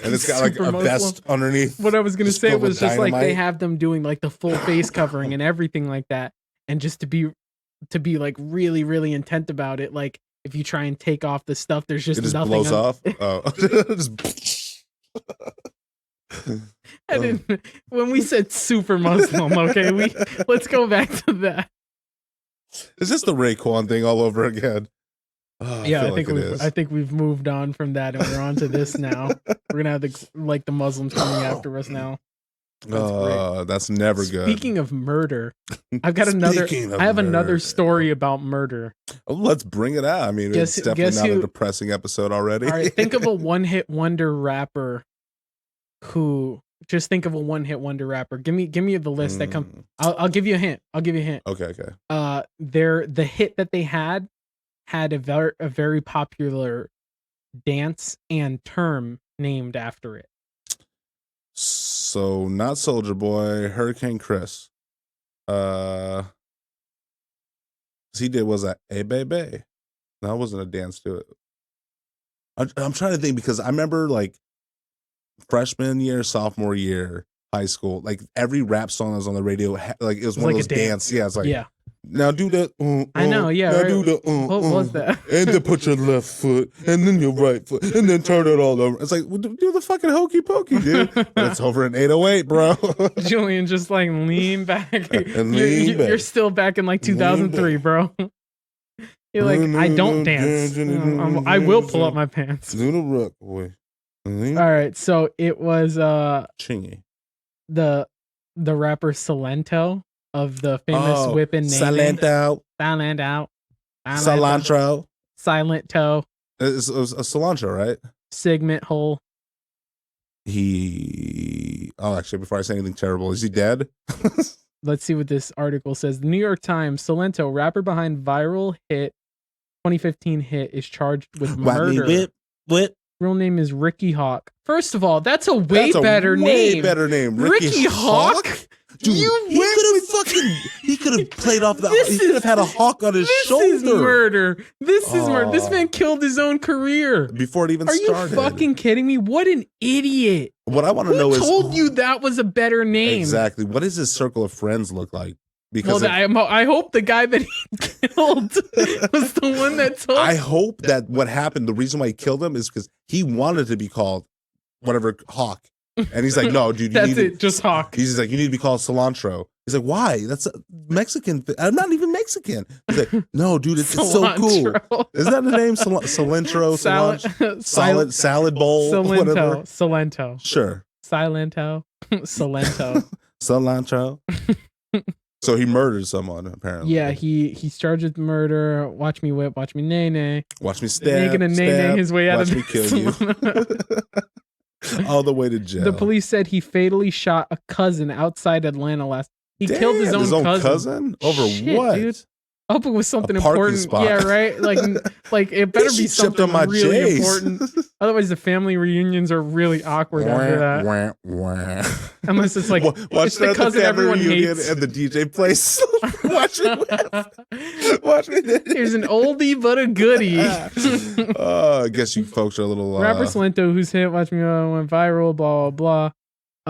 And it's got like super a Muslim. vest underneath. What I was gonna just say filled with was just like they dynamite. have them doing like the full face covering and everything like that, and just to be like really really intent about it. Like if you try and take off the stuff, there's just It just nothing. blows on- off. Oh. Just- I didn't. When we said super Muslim, okay, let's go back to that. It's just the Raekwon thing all over again. Oh, Yeah, feel like it is. I think we've moved on from that and we're on to this now. We're gonna have the Muslims coming after us now. That's never good. Speaking of murder, I've got I have another story about murder. Oh, let's bring it out. I mean, it's definitely not a depressing episode already. All right, think of a one-hit wonder rapper who. Just think of a one-hit wonder rapper. Give me the list that come. I'll give you a hint. Okay. The hit that they had a very popular dance and term named after it. So not Soulja Boy, Hurricane Chris. He did was that "Hey Baby." That wasn't a dance to it. I'm trying to think because I remember like freshman year, sophomore year, high school, like every rap song that was on the radio, like it was one of those dance. Yeah, it's like now do that. I know, yeah. Now right. do the. What was that? And then put your left foot, and then your right foot, and then turn it all over. It's like well, do the fucking hokey pokey, dude. But it's over in 808, bro. Julian, just like lean back. And you're still back in like 2003, bro. You're like, I don't dance. I will pull up my pants. Do the rock, boy. All right, so it was Chingy. The rapper Silento of the famous Whippin' Name. Silento. Silent toe. It's a cilantro, right? Segment hole. Actually, before I say anything terrible, is he dead? Let's see what this article says. The New York Times, Silento, rapper behind viral hit 2015 hit, is charged with murder. Whip. Real name is Ricky Hawk. First of all, that's a way better name. Ricky Hawk? Dude, he could have played off the. He could have had a hawk on his shoulder. This is murder. This murder. This man killed his own career before it even started. Are you fucking kidding me? What an idiot! What I want to know is who told you that was a better name? Exactly. What does his circle of friends look like? Because I hope the guy that he killed was the one that told. I hope that what happened, the reason why he killed him is because he wanted to be called whatever Hawk. And he's like, no, dude, just Hawk. He's like, you need to be called Cilantro. He's like, why? That's a Mexican. I'm not even Mexican. He's like, no, dude, it's so cool. Isn't that the name? Cilantro, salad bowl, whatever. Cilento. Sure. Cilento. Cilantro. So he murdered someone, apparently. Yeah, he's charged with murder. Watch me whip, watch me nay. Watch me stab. Making a nay his way out of this. Watch me kill you. All the way to jail. The police said he fatally shot a cousin outside Atlanta last. He killed his own cousin? Over what? Dude. I hope it was something important. Spot. Yeah, right. Like it better be something really important. Otherwise, the family reunions are really awkward after that. Unless it's like it's the cousin everyone hates, and the DJ plays. Watch me. Here's an oldie but a goodie. I guess you folks are a little. Rapper Silento, whose hit "Watch Me" went viral. Blah blah blah.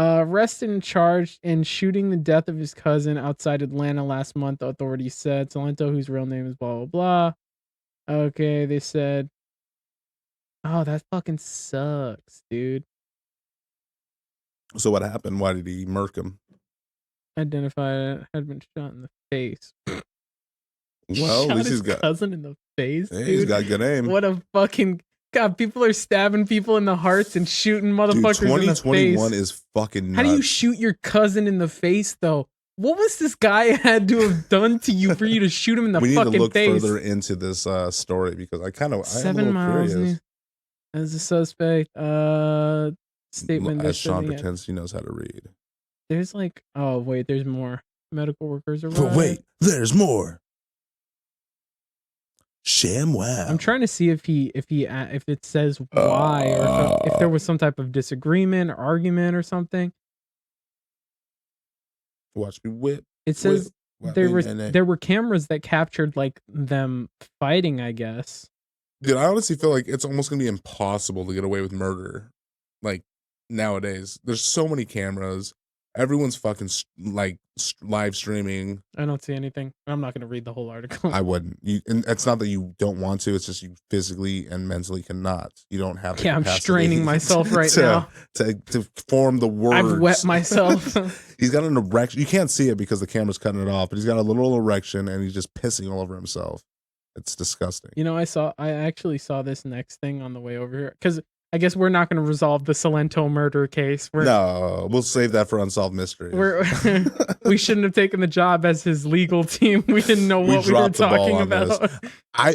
Arrested and charged in shooting the death of his cousin outside Atlanta last month, authorities said. Silento, whose real name is blah, blah, blah. Okay, they said. Oh, that fucking sucks, dude. So what happened? Why did he murk him? Identified had been shot in the face. Well, at least he's got cousin in the face. Yeah, dude. He's got good aim. What a fucking God! People are stabbing people in the hearts and shooting motherfuckers in the face. 2021 is fucking nuts. How do you shoot your cousin in the face, though? What was this guy had to have done to you for you to shoot him in the fucking face? We need to look further into this story because I am 7 miles curious. As a suspect. Statement. As Sean pretends he knows how to read. There's like, oh wait, there's more. Medical workers are. But wait, there's more. ShamWow. I'm trying to see if it says why or if there was some type of disagreement or argument or something. Watch me whip. It says there were cameras that captured like them fighting, I guess. Dude, I honestly feel like it's almost gonna be impossible to get away with murder. Like nowadays, there's so many cameras. Everyone's fucking like live streaming. I don't see anything. I'm not going to read the whole article. I wouldn't. And it's not that you don't want to. It's just you physically and mentally cannot. You don't have. Yeah, I'm straining myself right now to form the words. I've wet myself. He's got an erection. You can't see it because the camera's cutting it off. But he's got a little erection and he's just pissing all over himself. It's disgusting. You know, I actually saw this next thing on the way over here because I guess we're not going to resolve the Salento murder case. No, we'll save that for Unsolved Mysteries. We shouldn't have taken the job as his legal team. We didn't know what we were talking about.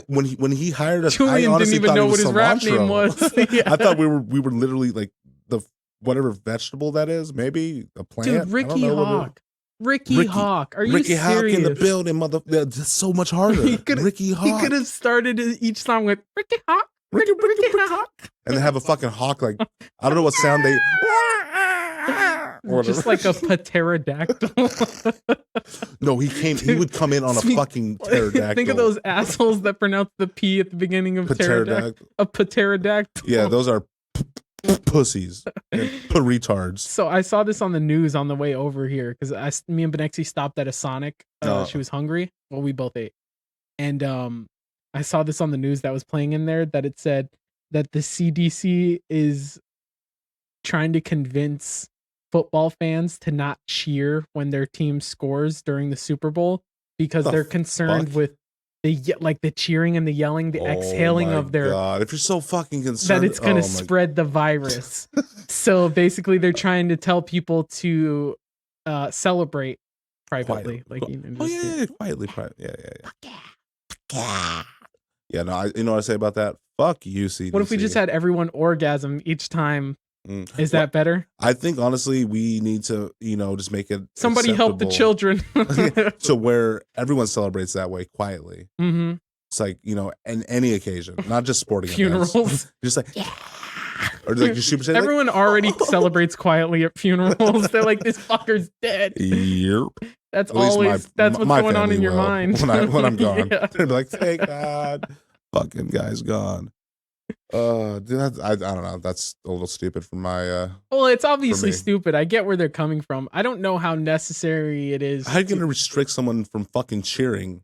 When he hired us, Julian didn't even know what his rap name was. Yeah. I thought we were literally like the whatever vegetable that is, maybe a plant. Dude, Ricky Hawk. Ricky Hawk. Are you Ricky serious? Hawk in the building, mother. That's so much harder. Ricky Hawk. He could have started each song with Ricky Hawk. Ricky Hawk. And then have a fucking hawk like I don't know what sound they just like a pterodactyl. No, he would come in on a fucking pterodactyl. Think of those assholes that pronounce the P at the beginning of pterodactyl. A pterodactyl. Yeah, those are pussies and retards. So I saw this on the news on the way over here because me and Benexi stopped at a Sonic. She was hungry. Well, we both ate. And I saw this on the news that was playing in there that it said that the CDC is trying to convince football fans to not cheer when their team scores during the Super Bowl because they're concerned with the cheering and the yelling, the exhaling of their God. If you're so fucking concerned that it's going to spread the virus. So basically they're trying to tell people to celebrate privately. Quietly. Yeah, no, you know what I say about that? Fuck you, CDC. What if we just had everyone orgasm each time? Is that better? I think honestly, we need to, just make it somebody help the children to where everyone celebrates that way quietly. Mm-hmm. It's like in any occasion, not just sporting funerals. Events. Just like or like your Super Saiyan. Everyone already celebrates quietly at funerals. They're like, this fucker's dead. Yep. That's always that's what's going on in your mind when I'm gone. Yeah. They'd be like, thank God, fucking guy's gone. Dude, I don't know. That's a little stupid for my. Well, it's obviously stupid. I get where they're coming from. I don't know how necessary it is. How are you gonna restrict someone from fucking cheering?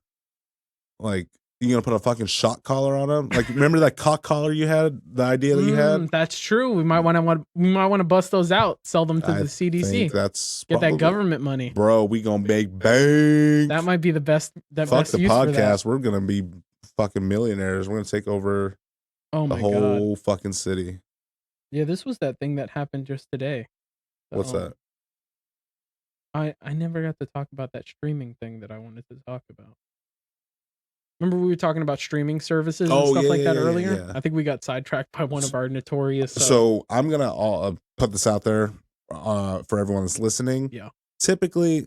Like, you gonna put a fucking shock collar on them? Like, remember that cock collar you had? The idea that you had? That's true. We might want to bust those out, sell them to the CDC. That's get that government money, bro. We gonna make bank. That might be the best. Fuck the podcast. We're gonna be fucking millionaires. We're gonna take over. The whole fucking city. Yeah, this was that thing that happened just today. What's that? I never got to talk about that streaming thing that I wanted to talk about. Remember we were talking about streaming services and stuff like that earlier? Yeah. I think we got sidetracked by one of our notorious... So I'm going to put this out there for everyone that's listening. Yeah. Typically,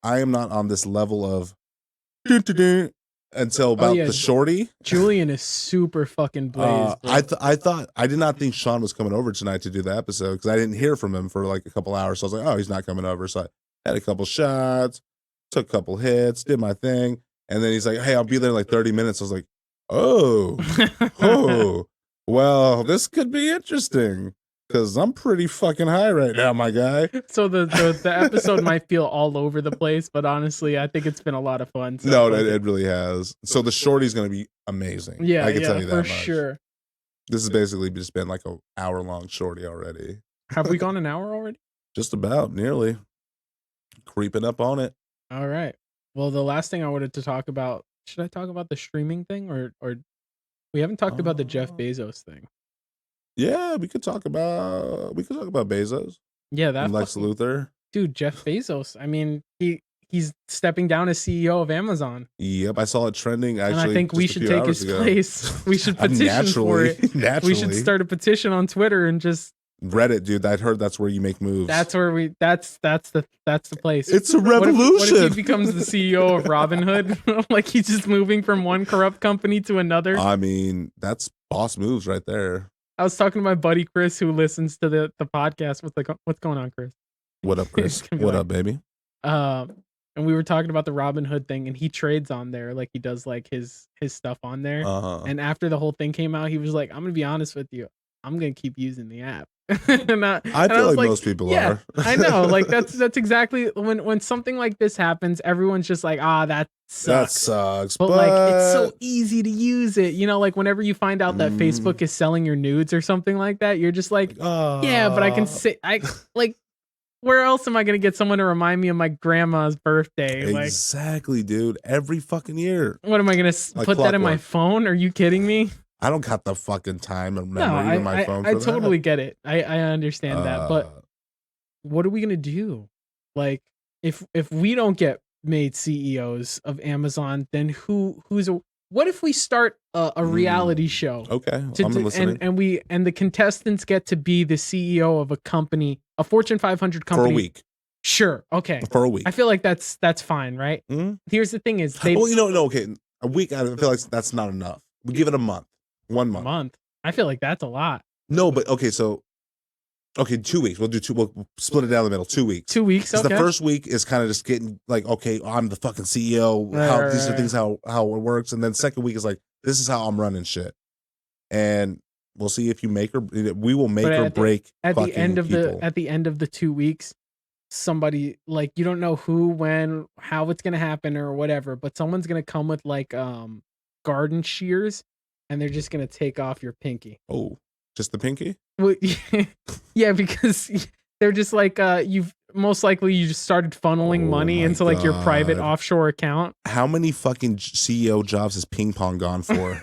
I am not on this level of... until about the shorty. Julian is super fucking blazed. I did not think Sean was coming over tonight to do the episode because I didn't hear from him for like a couple hours. So I was like, oh, he's not coming over. So I had a couple shots, took a couple hits, did my thing. And then he's like, hey, I'll be there in like 30 minutes. I was like, oh, well, this could be interesting. Because I'm pretty fucking high right now, my guy. So the episode might feel all over the place, but honestly, I think it's been a lot of fun. So no, it really has. So the shorty's going to be amazing. Yeah, I can tell you that for much. Sure. This has basically just been like an hour-long shorty already. Have we gone an hour already? Just about, nearly. Creeping up on it. All right. Well, the last thing I wanted to talk about, should I talk about the streaming thing or we haven't talked about the Jeff Bezos thing? Yeah, we could talk about Bezos. Yeah, that Lex Luthor. Dude, Jeff Bezos. I mean, he's stepping down as CEO of Amazon. Yep, I saw it trending actually. And I think we should take his place. We should petition for it. We should start a petition on Twitter and just Reddit, dude. I heard that's where you make moves. That's where that's the place. It's a revolution. What if he becomes the CEO of Robinhood? Like he's just moving from one corrupt company to another. I mean, that's boss moves right there. I was talking to my buddy Chris, who listens to the podcast. What's going on, Chris? What up, Chris? What up, baby? And we were talking about the Robinhood thing, and he trades on there, like he does like his stuff on there. And after the whole thing came out, he was like, "I'm gonna be honest with you, I'm gonna keep using the app." I feel like most people are. I know, like that's exactly when something like this happens, everyone's just like, that sucks. That sucks. But like it's so easy to use it. You know, like whenever you find out that Facebook is selling your nudes or something like that, you're just like, yeah, but I can say where else am I gonna get someone to remind me of my grandma's birthday? Exactly, dude. Every fucking year. What am I gonna put that in my phone? Are you kidding me? I don't got the fucking time or No, memory in my phone for I that. totally get it. I understand that, but what are we gonna do? Like, if we don't get made CEOs of Amazon, then what if we start a reality show Okay, to I'm do, listening. and the contestants get to be the CEO of a company, a Fortune 500 For company a week. Sure. Okay. For a week. I feel like that's fine, right? Mhm. Here's the thing: is they Well, no, okay. A week, I feel like that's not enough. We give it a month. 1 a month. month. I feel like that's a lot. No, but okay, so 2 weeks. We'll do two. We'll split it down the middle. 2 weeks. 2 weeks. 'Cause Okay. the first week is kind of just getting like, okay, I'm the fucking CEO. Right, These are right, things how it works, and then second week is like, this is how I'm running shit, and we'll see if you make or we will make But or at the- break at fucking the end of people. the 2 weeks, somebody, like, you don't know who, when, how it's gonna happen or whatever, but someone's gonna come with like garden shears, and they're just gonna take off your pinky. Oh, just the pinky? Well, yeah, because they're just like you've most likely you just started funneling Oh money my into like your private God. offshore account. How many fucking CEO jobs has Ping Pong gone for?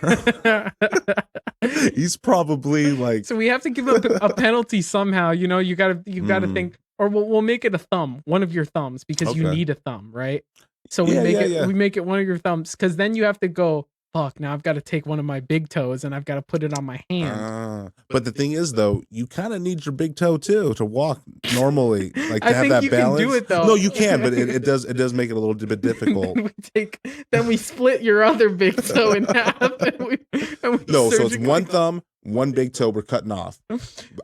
He's probably like, So we have to give a penalty somehow. You know, you gotta think, or we'll make it a thumb, one of your thumbs, because you Okay. need a thumb, right? So we Yeah, make yeah, it yeah. we make it one of your thumbs, because then you have to go, fuck, now I've got to take one of my big toes and I've got to put it on my hand. but the thing is, though, you kind of need your big toe too to walk normally, like to I have think that you balance. can do it, though. No, you can, but it does make it a little bit difficult. Then we split your other big toe in half. And we No, so it's surgically- one thumb, one big toe we're cutting off.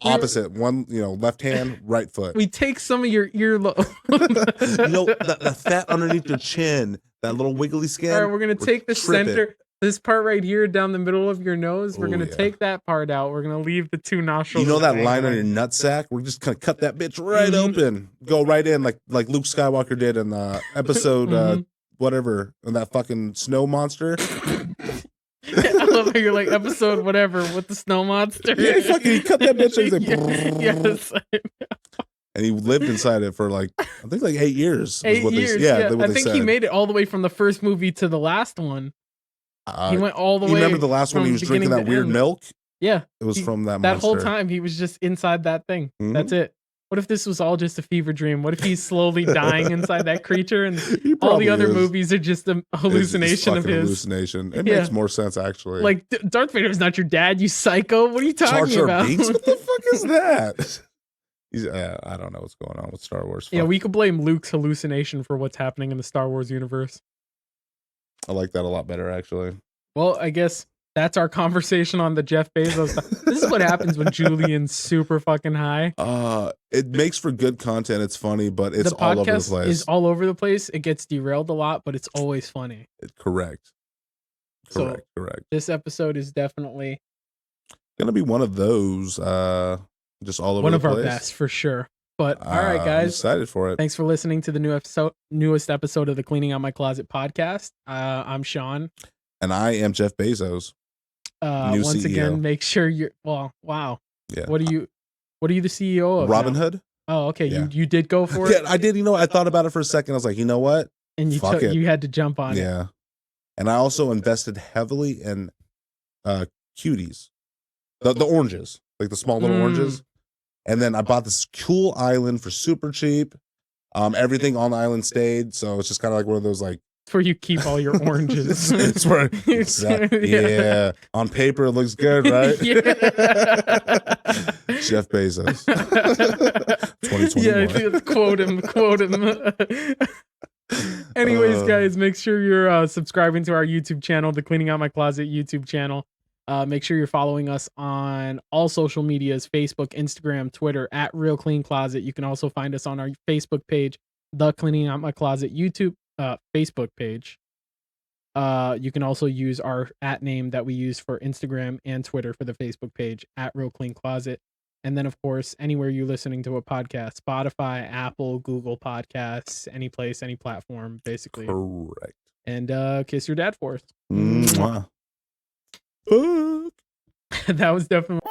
Opposite, one, left hand, right foot. We take some of your earlobe. The fat underneath your chin, that little wiggly skin. All right, we're gonna take the trip it. center, this part right here down the middle of your nose. We're Oh, gonna yeah. take that part out. We're gonna leave the two nostrils. You know that hanging line on right. your nutsack? We're just gonna cut that bitch right Mhm. open. Go right in like Luke Skywalker did in the episode Mhm. whatever, in that fucking snow monster. I love how you're like episode whatever with the snow monster. Yeah, he cut that bitch and he's like, yes. and he lived inside it for like, I think like 8 years. is 8 what years. They, Yeah, what I they think said. he made it all the way from the first movie to the last one. He went all the You way. remember the last one? He from was drinking beginning that to weird end. milk. Yeah, It was from that that monster. whole time he was just inside that thing. Mhm. That's it. What if this was all just a fever dream? What if he's slowly dying inside that creature, and He all the probably other is. movies are just a It's hallucination of fucking his? hallucination. It Yeah. makes more sense actually. Like Darth Vader's not your dad, you psycho. What are you Jar talking Jar about? Binks? What the fuck is that? He's I don't know what's going on with Star Wars. Yeah, Fuck. we could blame Luke's hallucination for what's happening in the Star Wars universe. I like that a lot better actually. Well, I guess that's our conversation on the Jeff Bezos stuff. This is what happens when Julian's super fucking high. It makes for good content. It's funny, but it's The all over the podcast place. is all over the place. It gets derailed a lot, but it's always funny. Correct. So- Correct. This episode is definitely Gonna be one of those. Just all over one the of our place. best for sure. But all right, I'm guys. excited for it. Thanks for listening to the newest episode of the Cleaning Out My Closet podcast. I'm Sean. And I am Jeff Bezos. New Once CEO. again, make sure you're wow. Yeah. What are you the CEO of? Robin now? Hood? Oh, okay. Yeah. You did go for it, Yeah, I did. I thought about it for a second. I was like, you know what? and you fuck it. you had to jump on it. Yeah. And I also invested heavily in cuties. The oranges. Like the small little Mm. oranges. And then I bought this cool island for super cheap. Everything on the island stayed. So it's just kind of like one of those like It's where you keep all your oranges. it's where yeah. On paper it looks good, right? Yeah. Jeff Bezos. 2021. Yeah, quote him. Anyways, guys, make sure you're subscribing to our YouTube channel, the Cleaning Out My Closet YouTube channel. Make sure you're following us on all social medias, Facebook, Instagram, Twitter, at Real Clean Closet. You can also find us on our Facebook page, the Cleaning Out My Closet YouTube Facebook page. You can also use our @name that we use for Instagram and Twitter for the Facebook page, at Real Clean Closet. And then, of course, anywhere you're listening to a podcast, Spotify, Apple, Google Podcasts, any place, any platform, basically. Correct. And kiss your dad for us. Mwah. Fuck. That was definitely